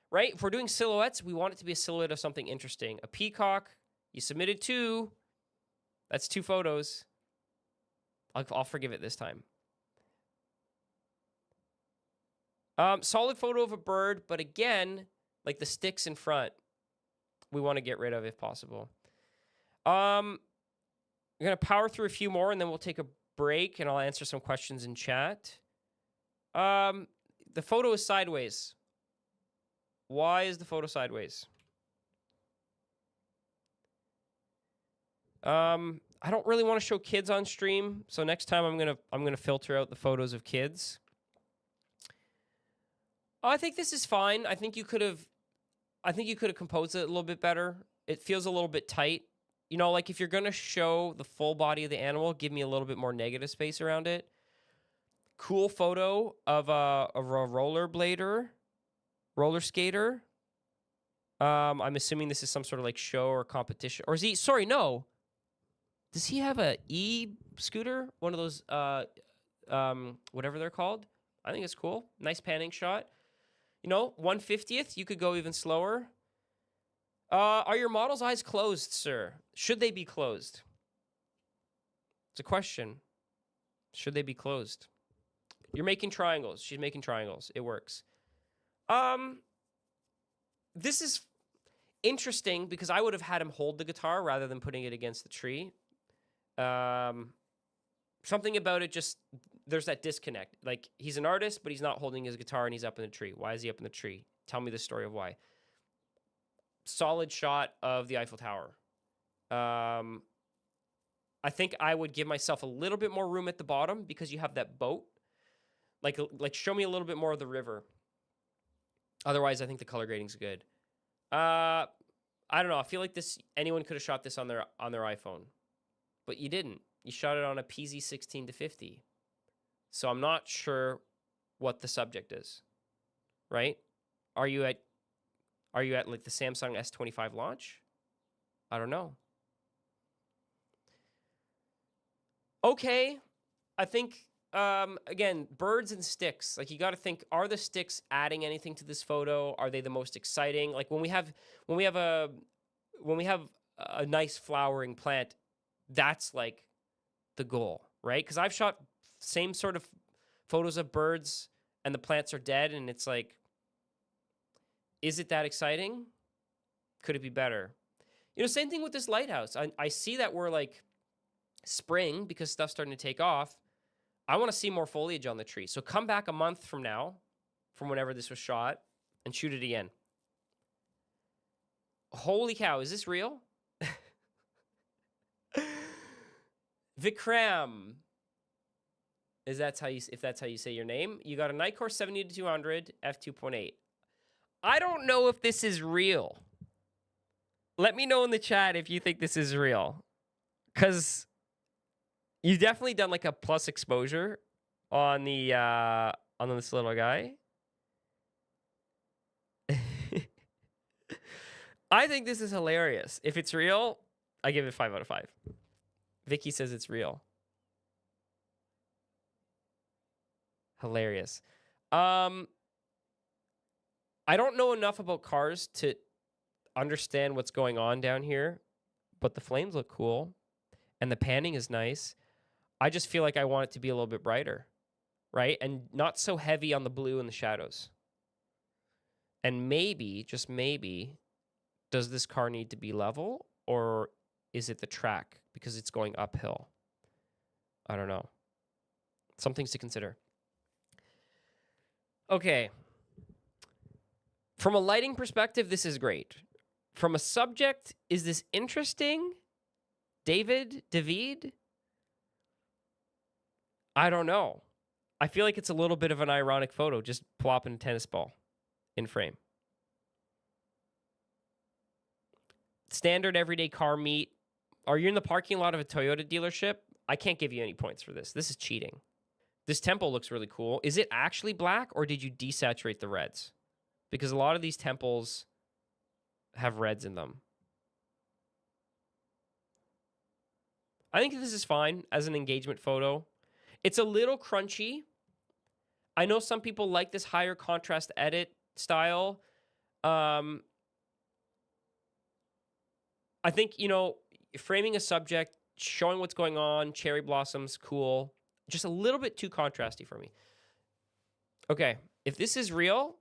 right? If we're doing silhouettes, we want it to be a silhouette of something interesting. A peacock, you submitted 2. That's 2 photos. I'll forgive it this time. Solid photo of a bird, but again, like the sticks in front, we want to get rid of if possible. I'm going to power through a few more, and then we'll take a break, and I'll answer some questions in chat. The photo is sideways. Why is the photo sideways? I don't really want to show kids on stream, so next time I'm gonna filter out the photos of kids. I think this is fine. I think you could have composed it a little bit better. It feels a little bit tight. Like if you're gonna show the full body of the animal, give me a little bit more negative space around it. Cool photo of a roller skater. I'm assuming this is some sort of like show or competition. Or is he, sorry, no. Does he have a e-scooter? One of those, whatever they're called. I think it's cool. Nice panning shot. 1/50th, you could go even slower. Are your model's eyes closed, sir? Should they be closed? It's a question. Should they be closed? You're making triangles. She's making triangles. It works. This is interesting because I would have had him hold the guitar rather than putting it against the tree. Something about it just, there's that disconnect. Like, he's an artist, but he's not holding his guitar and he's up in the tree. Why is he up in the tree? Tell me the story of why. Solid shot of the Eiffel Tower. I think I would give myself a little bit more room at the bottom because you have that boat. Like show me a little bit more of the river. Otherwise, I think the color grading's good. I don't know. I feel like anyone could have shot this on their iPhone, but you didn't. You shot it on a PZ16-50. So I'm not sure what the subject is. Right? Are you at like the Samsung S25 launch? I don't know. Okay. I think again, birds and sticks. Like, you got to think, are the sticks adding anything to this photo? Are they the most exciting? Like, when we have a nice flowering plant, that's like the goal, right? Because I've shot same sort of photos of birds and the plants are dead, and it's like, is it that exciting? Could it be better? Same thing with this lighthouse. I see that we're like spring because stuff's starting to take off. I want to see more foliage on the tree. So come back a month from now, from whenever this was shot, and shoot it again. Holy cow, is this real? Vikram. If that's how you say your name. You got a Nikkor 70-200 f2.8. I don't know if this is real. Let me know in the chat if you think this is real. Because you've definitely done like a plus exposure on this little guy. I think this is hilarious. If it's real, I give it 5 out of 5. Vicky says it's real. Hilarious. I don't know enough about cars to understand what's going on down here, but the flames look cool and the panning is nice. I just feel like I want it to be a little bit brighter, right? And not so heavy on the blue and the shadows. And maybe, just maybe, does this car need to be level, or is it the track because it's going uphill? I don't know. Some things to consider. Okay. From a lighting perspective, this is great. From a subject, is this interesting? David? I don't know. I feel like it's a little bit of an ironic photo, just plopping a tennis ball in frame. Standard everyday car meet. Are you in the parking lot of a Toyota dealership? I can't give you any points for this. This is cheating. This temple looks really cool. Is it actually black, or did you desaturate the reds? Because a lot of these temples have reds in them. I think this is fine as an engagement photo. It's a little crunchy. I know some people like this higher contrast edit style. I think, framing a subject, showing what's going on, cherry blossoms, cool. Just a little bit too contrasty for me. Okay, if this is real,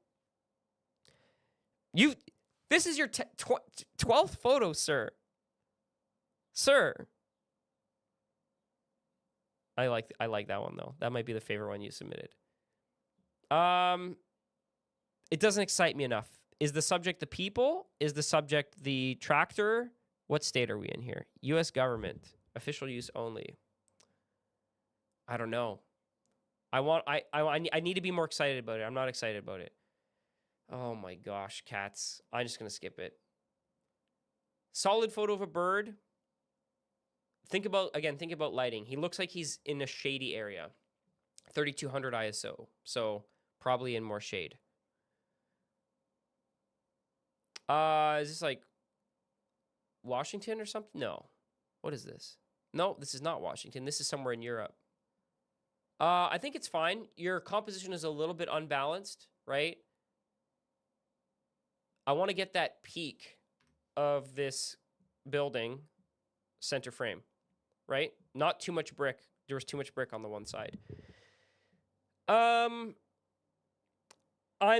this is your 12th photo, sir. Sir. I like that one though. That might be the favorite one you submitted. It doesn't excite me enough. Is the subject the people? Is the subject the tractor? What state are we in here? U.S. government. Official use only. I don't know. I need to be more excited about it. I'm not excited about it. Oh my gosh, cats. I'm just going to skip it. Solid photo of a bird. Think about lighting. He looks like he's in a shady area. 3200 ISO. So probably in more shade. Is this like Washington or something? No. What is this? No, this is not Washington. This is somewhere in Europe. I think it's fine. Your composition is a little bit unbalanced, right? I want to get that peak of this building center frame, right? Not too much brick There was too much brick on the one side. I'm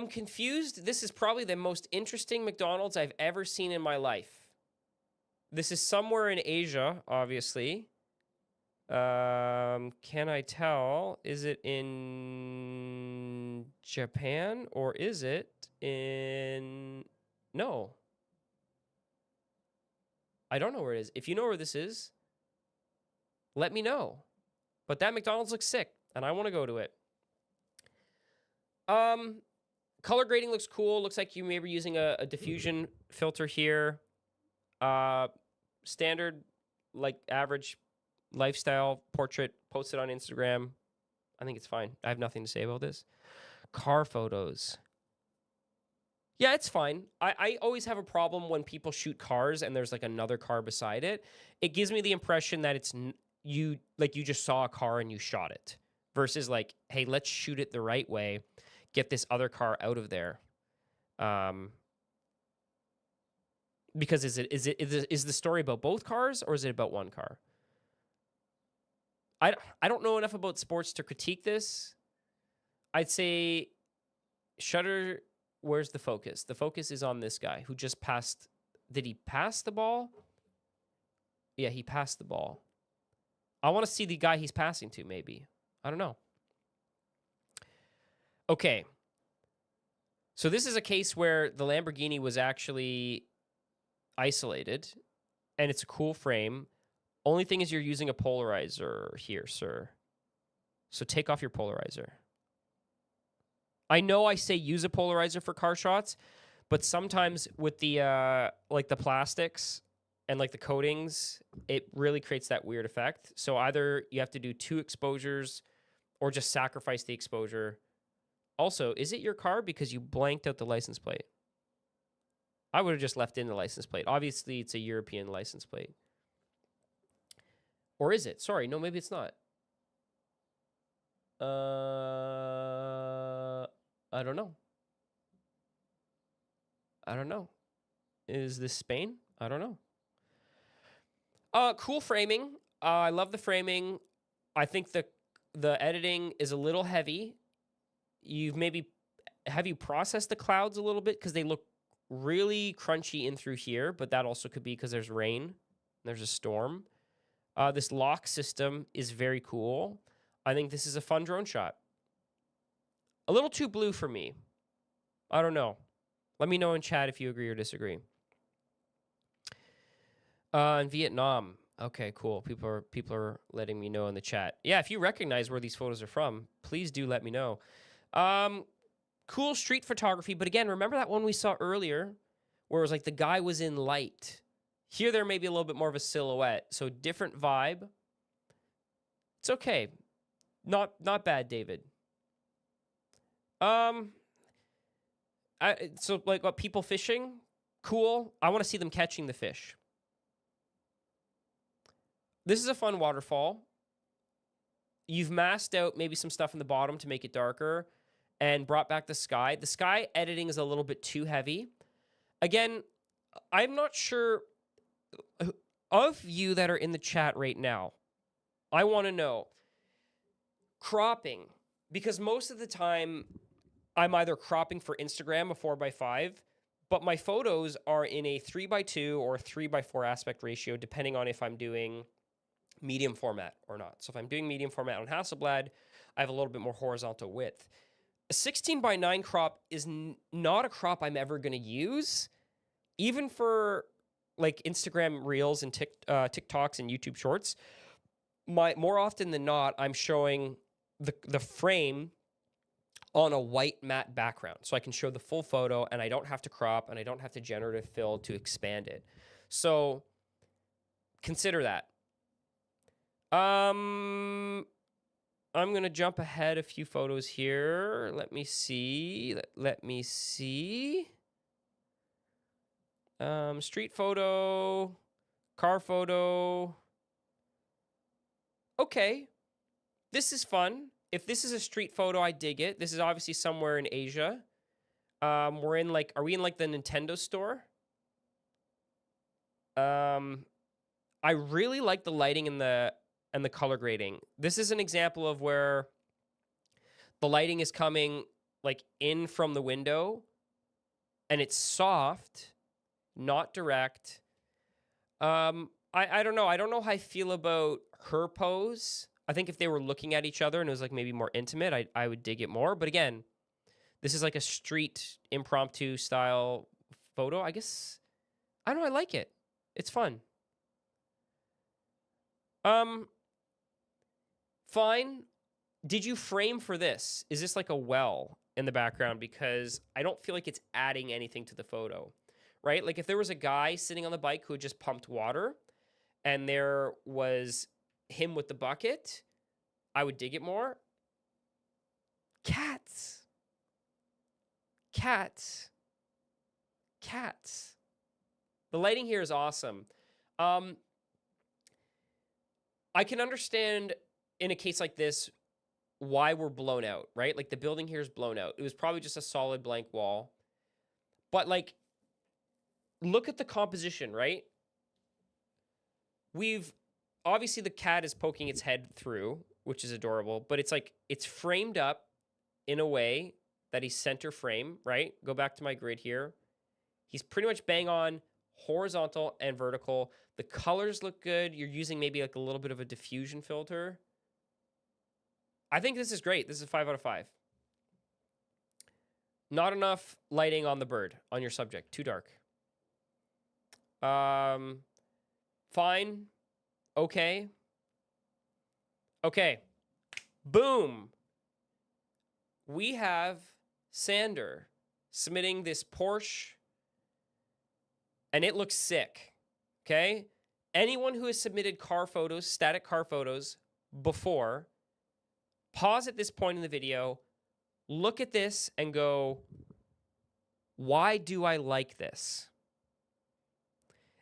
confused. This is probably the most interesting McDonald's I've ever seen in my life. This is somewhere in Asia, obviously. Can I tell? Is it in Japan or is it in... No. I don't know where it is. If you know where this is, let me know. But that McDonald's looks sick, and I want to go to it. Color grading looks cool. Looks like you may be using a diffusion filter here. Standard, like average lifestyle portrait posted on Instagram. I think it's fine. I have nothing to say about this. Car photos. Yeah, it's fine. I always have a problem when people shoot cars and there's like another car beside it. It gives me the impression that it's you just saw a car and you shot it versus like, hey, let's shoot it the right way. Get this other car out of there. Because is the story about both cars or is it about one car? I don't know enough about sports to critique this. I'd say Shutter, where's the focus? The focus is on this guy who just passed. Did he pass the ball? Yeah, he passed the ball. I want to see the guy he's passing to, maybe. I don't know. Okay. So this is a case where the Lamborghini was actually isolated, and it's a cool frame. Only thing is you're using a polarizer here, sir. So take off your polarizer. I know I say use a polarizer for car shots, but sometimes with the like the plastics and like the coatings, it really creates that weird effect. So either you have to do 2 exposures or just sacrifice the exposure. Also, is it your car because you blanked out the license plate? I would have just left in the license plate. Obviously, it's a European license plate. Or is it? Sorry, no, maybe it's not. I don't know. I don't know. Is this Spain? I don't know. Cool framing. I love the framing. I think the editing is a little heavy. Have you processed the clouds a little bit? Because they look really crunchy in through here, but that also could be because there's rain. There's a storm. This lock system is very cool. I think this is a fun drone shot. A little too blue for me. I don't know. Let me know in chat if you agree or disagree. In Vietnam. Okay, cool. People are letting me know in the chat. Yeah, if you recognize where these photos are from, please do let me know. Cool street photography, but again, remember that one we saw earlier where it was like the guy was in light. Here there may be a little bit more of a silhouette, so different vibe. It's okay. Not bad, David. So like what, people fishing? Cool. I want to see them catching the fish. This is a fun waterfall. You've masked out maybe some stuff in the bottom to make it darker and brought back the sky. The sky editing is a little bit too heavy. Again, I'm not sure of you that are in the chat right now. I want to know cropping, because most of the time I'm either cropping for Instagram a 4:5, but my photos are in a 3:2 or 3:4 aspect ratio, depending on if I'm doing medium format or not. So if I'm doing medium format on Hasselblad, I have a little bit more horizontal width. A 16:9 crop is not a crop I'm ever going to use, even for like Instagram Reels and TikToks and YouTube Shorts. More often than not, I'm showing the frame on a white matte background, so I can show the full photo, and I don't have to crop, and I don't have to generative fill to expand it. So consider that. I'm going to jump ahead a few photos here. Let me see. Let me see. Street photo, car photo. Okay. This is fun. If this is a street photo, I dig it. This is obviously somewhere in Asia. Are we in like the Nintendo store? I really like the lighting in the and the color grading. This is an example of where the lighting is coming like in from the window and it's soft, not direct. I don't know. I don't know how I feel about her pose. I think if they were looking at each other and it was like maybe more intimate, I would dig it more. But again, this is like a street impromptu style photo. I guess I don't know. I like it. It's fun. Fine. Did you frame for this? Is this like a well in the background? Because I don't feel like it's adding anything to the photo, right? Like if there was a guy sitting on the bike who had just pumped water and there was him with the bucket, I would dig it more. Cats. Cats. Cats. The lighting here is awesome. I can understand in a case like this why we're blown out, right? Like the building here is blown out. It was probably just a solid blank wall. But like, look at the composition, right? We've obviously the cat is poking its head through, which is adorable, but it's like it's framed up in a way that he's center frame, right? Go back to my grid here. He's pretty much bang on horizontal and vertical. The colors look good. You're using maybe like a little bit of a diffusion filter. I think this is great. This is a 5 out of 5. Not enough lighting on the bird, on your subject. Too dark. Fine. Okay. Okay. Boom. We have Sander submitting this Porsche, and it looks sick. Okay? Anyone who has submitted car photos, static car photos, before, pause at this point in the video, look at this, and go, why do I like this?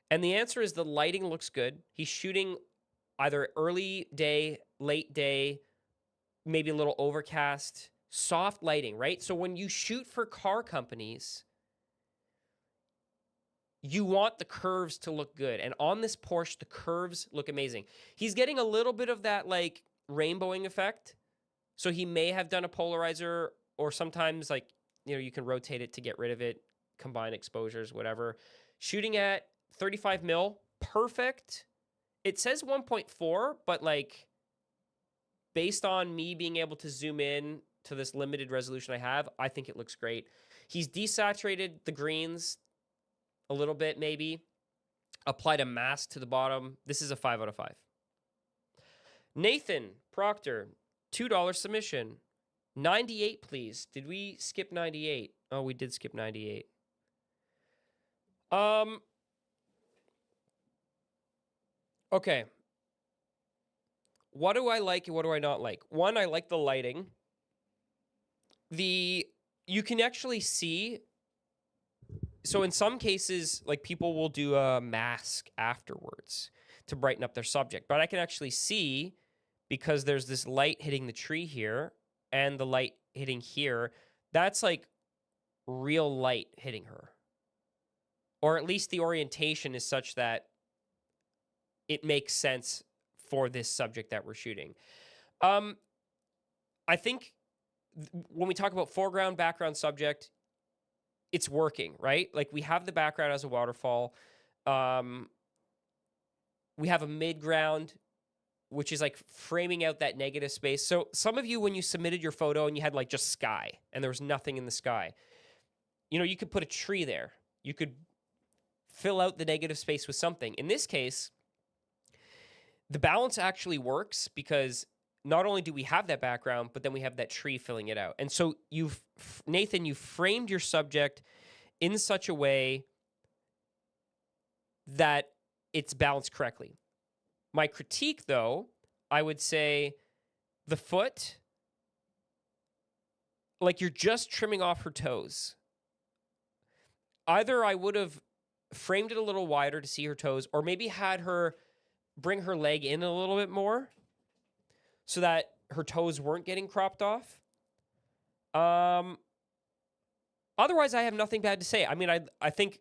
And the answer is the lighting looks good. He's shooting either early day, late day, maybe a little overcast, soft lighting, right? So when you shoot for car companies, you want the curves to look good. And on this Porsche, the curves look amazing. He's getting a little bit of that like rainbowing effect. So he may have done a polarizer, or sometimes like, you can rotate it to get rid of it, combine exposures, whatever. Shooting at 35 mil, perfect. It says 1.4, but like based on me being able to zoom in to this limited resolution I have, I think it looks great. He's desaturated the greens a little bit, maybe. Applied a mask to the bottom. This is a 5 out of 5. Nathan Proctor, $2 submission. 98, please. Did we skip 98? Oh, we did skip 98. Okay. What do I like and what do I not like? One, I like the lighting. You can actually see, so in some cases, like people will do a mask afterwards to brighten up their subject, but I can actually see, because there's this light hitting the tree here and the light hitting here, that's like real light hitting her. Or at least the orientation is such that it makes sense for this subject that we're shooting. I think when we talk about foreground, background, subject, it's working, right? Like we have the background as a waterfall. We have a midground, which is like framing out that negative space. So some of you, when you submitted your photo and you had like just sky and there was nothing in the sky, you could put a tree there. You could fill out the negative space with something. In this case, the balance actually works because not only do we have that background, but then we have that tree filling it out. And so Nathan, you framed your subject in such a way that it's balanced correctly. My critique, though, I would say the foot, like you're just trimming off her toes. Either I would have framed it a little wider to see her toes, or maybe had her bring her leg in a little bit more so that her toes weren't getting cropped off. Otherwise, I have nothing bad to say. I mean, I think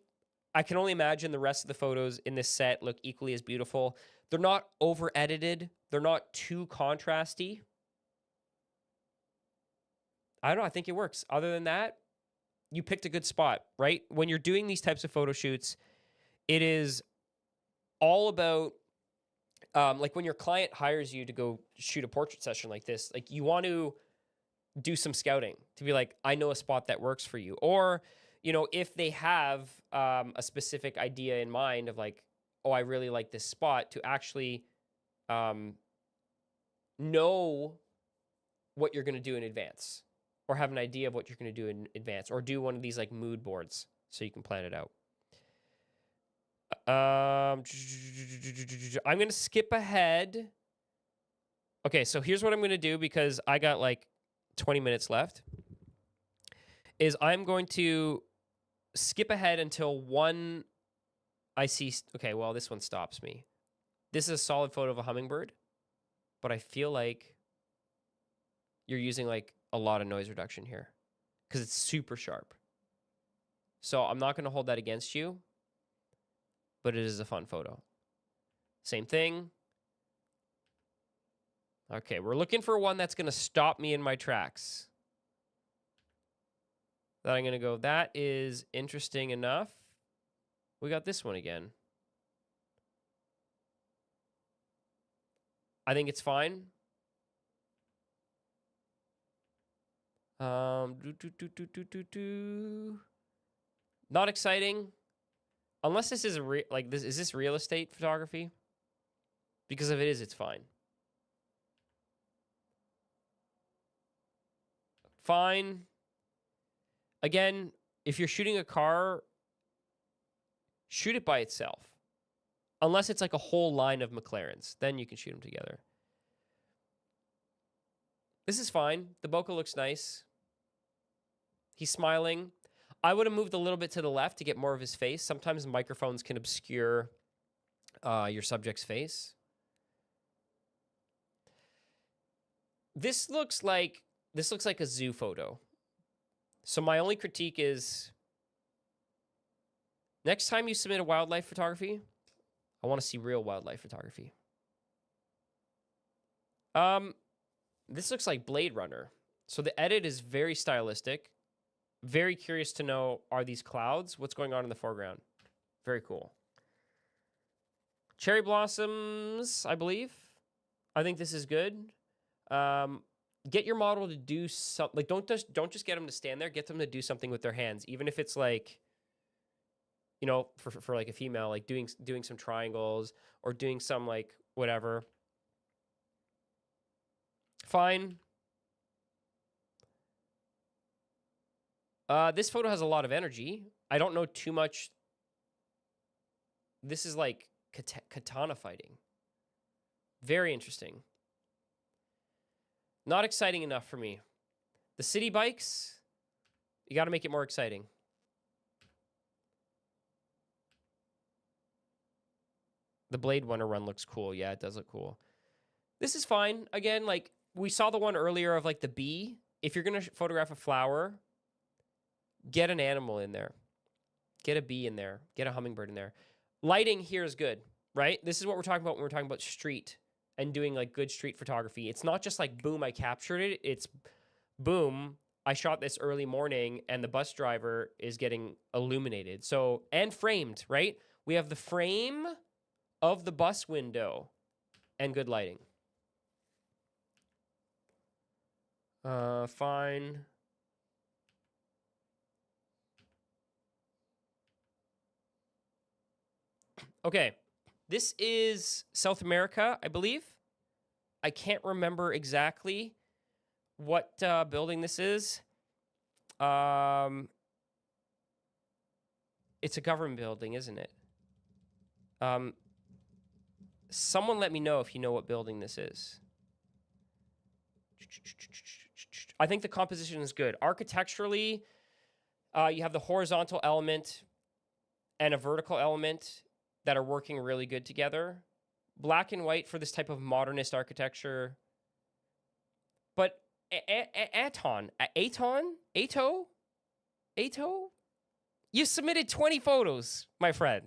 I can only imagine the rest of the photos in this set look equally as beautiful. They're not over-edited. They're not too contrasty. I don't know. I think it works. Other than that, you picked a good spot, right? When you're doing these types of photo shoots, it is all about like when your client hires you to go shoot a portrait session like this, like you want to do some scouting to be like, I know a spot that works for you. Or, you know, if they have a specific idea in mind of like, oh, I really like this spot, to actually know what you're going to do in advance, or have an idea of what you're going to do in advance, or do one of these like mood boards so you can plan it out. I'm going to skip ahead. Okay, so here's what I'm going to do, because I got like 20 minutes left, is I'm going to skip ahead until one I see. Okay, well, this one stops me. This is a solid photo of a hummingbird, but I feel like you're using like a lot of noise reduction here because it's super sharp. So I'm not going to hold that against you, but it is a fun photo. Same thing. Okay, we're looking for one that's going to stop me in my tracks. That I'm going to go, that is interesting enough. We got this one again. I think it's fine. Not exciting. Unless this is like this, is this real estate photography? Because if it is, it's fine. Fine. Again, if you're shooting a car, shoot it by itself. Unless it's like a whole line of McLarens, then you can shoot them together. This is fine. The bokeh looks nice. He's smiling. I would have moved a little bit to the left to get more of his face. Sometimes microphones can obscure your subject's face. This looks like a zoo photo. So my only critique is, next time you submit a wildlife photography, I want to see real wildlife photography. This looks like Blade Runner. So the edit is very stylistic. Very curious to know, are these clouds? What's going on in the foreground? Very cool. Cherry blossoms, I believe. I think this is good. Get your model to do something. Like, don't just get them to stand there. Get them to do something with their hands, even if it's like, you know, for like a female, like doing some triangles or doing some like whatever. Fine. This photo has a lot of energy. I don't know too much. This is like katana fighting. Very interesting. Not exciting enough for me. The city bikes, you got to make it more exciting. The Blade Runner run looks cool. Yeah, it does look cool. This is fine. Again, like we saw the one earlier of like the bee. If you're going to photograph a flower, get an animal in there. Get a bee in there. Get a hummingbird in there. Lighting here is good, right? This is what we're talking about when we're talking about street and doing like good street photography. It's not just like, boom, I captured it. It's boom, I shot this early morning and the bus driver is getting illuminated. So, and framed, right? We have the frame of the bus window and good lighting. Fine. Okay, this is South America, I believe. I can't remember exactly what building this is. It's a government building, isn't it? Someone let me know if you know what building this is. I think the composition is good. Architecturally, you have the horizontal element and a vertical element that are working really good together. Black and white for this type of modernist architecture. But Ato, you submitted 20 photos, my friend.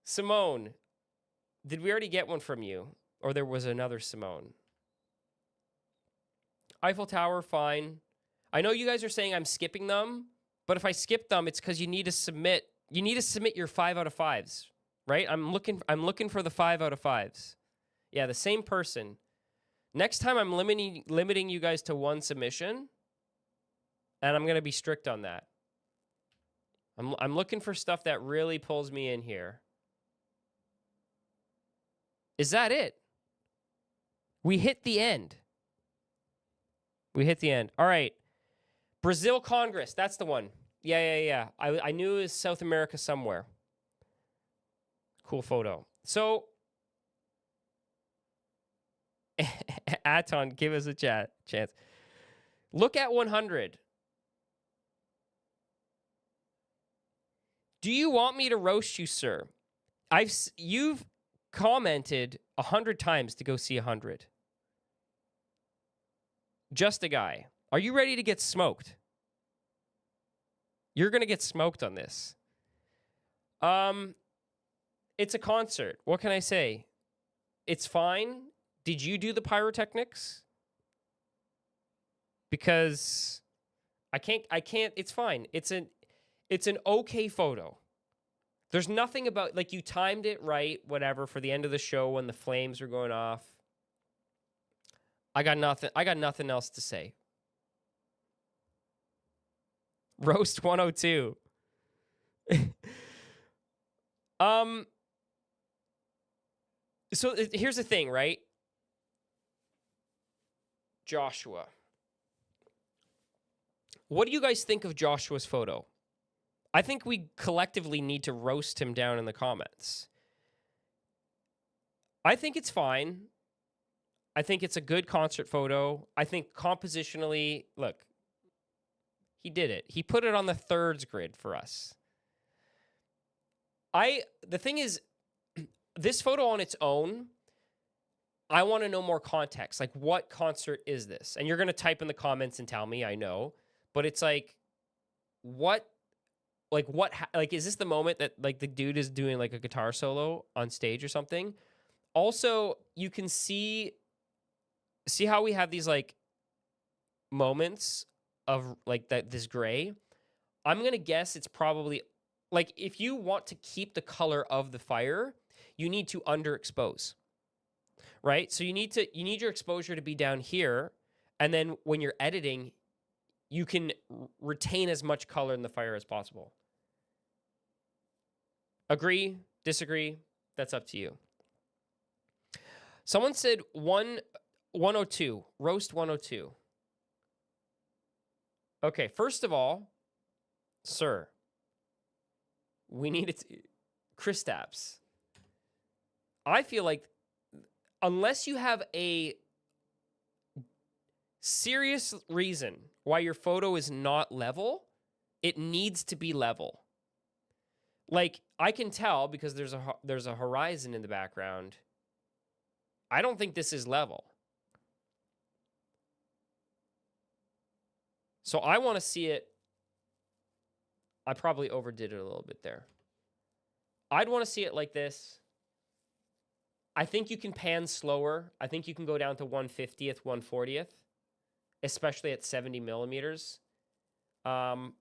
Simone, Did we already get one from you? Or there was another Simone? Eiffel Tower, fine. I know you guys are saying I'm skipping them, but if I skip them, it's because you need to submit your 5 out of 5s, right? I'm looking for the 5 out of 5s. Yeah, the same person. Next time I'm limiting you guys to one submission, and I'm gonna be strict on that. I'm looking for stuff that really pulls me in here. Is that it? We hit the end. We hit the end. All right. Brazil Congress. That's the one. Yeah. I knew it was South America somewhere. Cool photo. So, Aton, give us a chance. Look at 100. Do you want me to roast you, sir? You've commented 100 times to go see 100. Just a guy. Are you ready to get smoked? You're going to get smoked on this. It's a concert. What can I say? It's fine. Did you do the pyrotechnics? Because I can't, it's fine. It's an okay photo. There's nothing about, like, you timed it right, whatever, for the end of the show when the flames were going off. I got nothing else to say. Roast 102. So here's the thing, right? Joshua. What do you guys think of Joshua's photo? I think we collectively need to roast him down in the comments. I think it's fine. I think it's a good concert photo. I think compositionally, look, he did it. He put it on the thirds grid for us. The thing is, this photo on its own, I want to know more context. Like, what concert is this? And you're going to type in the comments and tell me, I know. But it's like, is this the moment that, like, the dude is doing, like, a guitar solo on stage or something? Also, you can see how we have these, like, moments of, like, this gray? I'm going to guess it's probably, like, if you want to keep the color of the fire, you need to underexpose, right? So you need your exposure to be down here, and then when you're editing, you can retain as much color in the fire as possible. Agree? Disagree? That's up to you. Someone said 102. Roast 102. Okay, first of all, sir, we need it. Kristaps. I feel like unless you have a serious reason why your photo is not level, it needs to be level. Like, I can tell because there's a horizon in the background. I don't think this is level. So I want to see it. I probably overdid it a little bit there. I'd want to see it like this. I think you can pan slower. I think you can go down to 150th, 140th, especially at 70 millimeters. And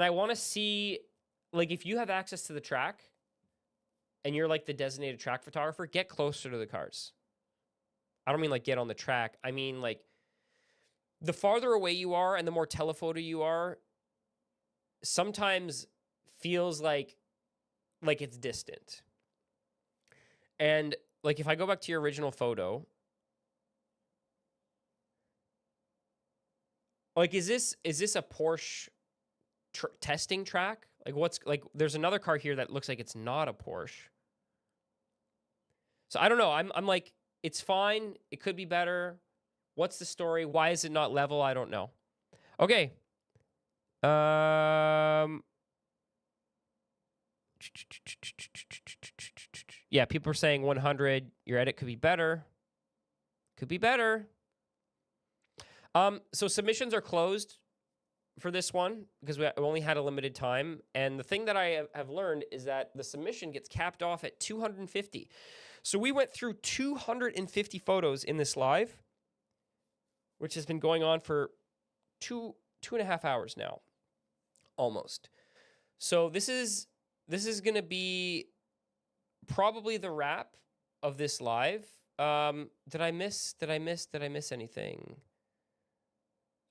I want to see, like, if you have access to the track and you're like the designated track photographer, get closer to the cars. I don't mean like get on the track. I mean, like, the farther away you are and the more telephoto you are, sometimes feels like it's distant. And, like, if I go back to your original photo, like, is this a Porsche testing track? Like, there's another car here that looks like it's not a Porsche. So I don't know. I'm like, it's fine. It could be better. What's the story? Why is it not level? I don't know. Okay. Yeah, people are saying 100. Your edit could be better. Could be better. So submissions are closed. for this one because we only had a limited time. And the thing that I have learned is that the submission gets capped off at 250. So we went through 250 photos in this live, which has been going on for two and a half hours now, almost. So this is going to be probably the wrap of this live. Did I miss anything?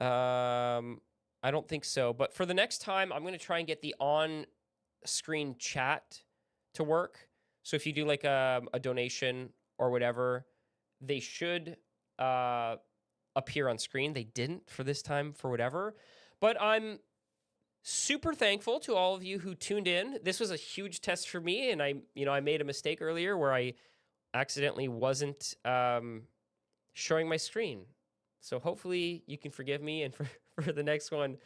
I don't think so. But for the next time, I'm going to try and get the on-screen chat to work. So if you do like a donation or whatever, they should appear on screen. They didn't for this time for whatever. But I'm super thankful to all of you who tuned in. This was a huge test for me, and I made a mistake earlier where I accidentally wasn't showing my screen. So hopefully you can forgive me, and for the next one,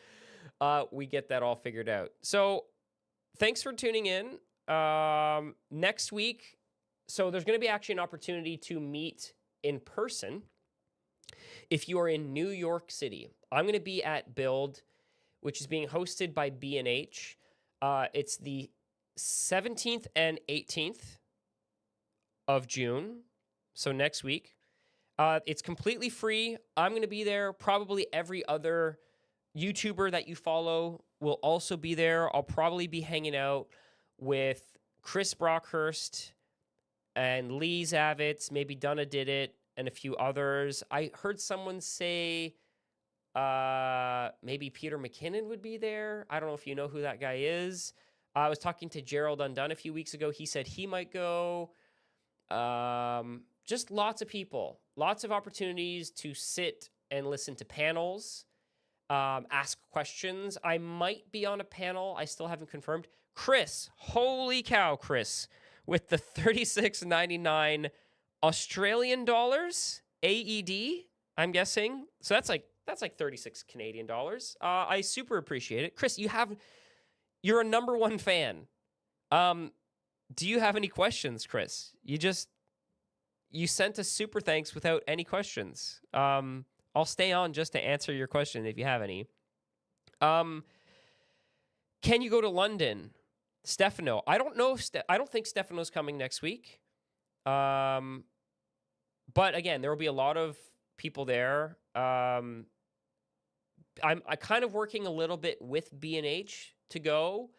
we get that all figured out. So thanks for tuning in. Next week, so there's going to be actually an opportunity to meet in person if you are in New York City. I'm going to be at Build, which is being hosted by B&H. It's the 17th and 18th of June, so next week. It's completely free. I'm going to be there. Probably every other YouTuber that you follow will also be there. I'll probably be hanging out with Chris Brockhurst and Lee Zavitz, maybe Donna Did It, and a few others. I heard someone say maybe Peter McKinnon would be there. I don't know if you know who that guy is. I was talking to Gerald Undone a few weeks ago. He said he might go. Just lots of people, lots of opportunities to sit and listen to panels, ask questions. I might be on a panel. I still haven't confirmed. Chris, holy cow, Chris, with the $36.99 Australian dollars AED, I'm guessing. So that's like 36 Canadian dollars. I super appreciate it. Chris, you're a number one fan. Do you have any questions, Chris? You sent a super thanks without any questions. I'll stay on just to answer your question if you have any. Can you go to London? Stefano. I don't know. I don't think Stefano's coming next week. But again, there will be a lot of people there. I'm kind of working a little bit with B&H to go.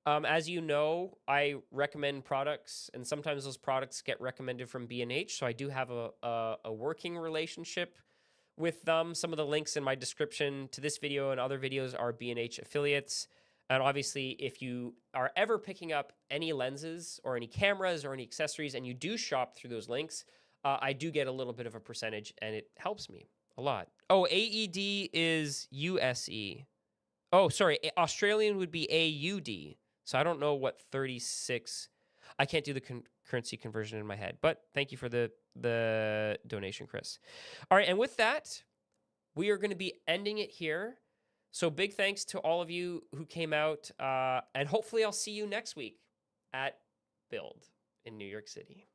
As you know, I recommend products, and sometimes those products get recommended from B&H. So I do have a working relationship with them. Some of the links in my description to this video and other videos are B&H affiliates. And obviously, if you are ever picking up any lenses or any cameras or any accessories and you do shop through those links, I do get a little bit of a percentage, and it helps me a lot. Oh, AED is USE. Oh, sorry. Australian would be AUD. So I don't know what 36. I can't do the currency conversion in my head, but thank you for the donation, Chris. All right, and with that, we are going to be ending it here. So big thanks to all of you who came out, and hopefully I'll see you next week at Build in New York City.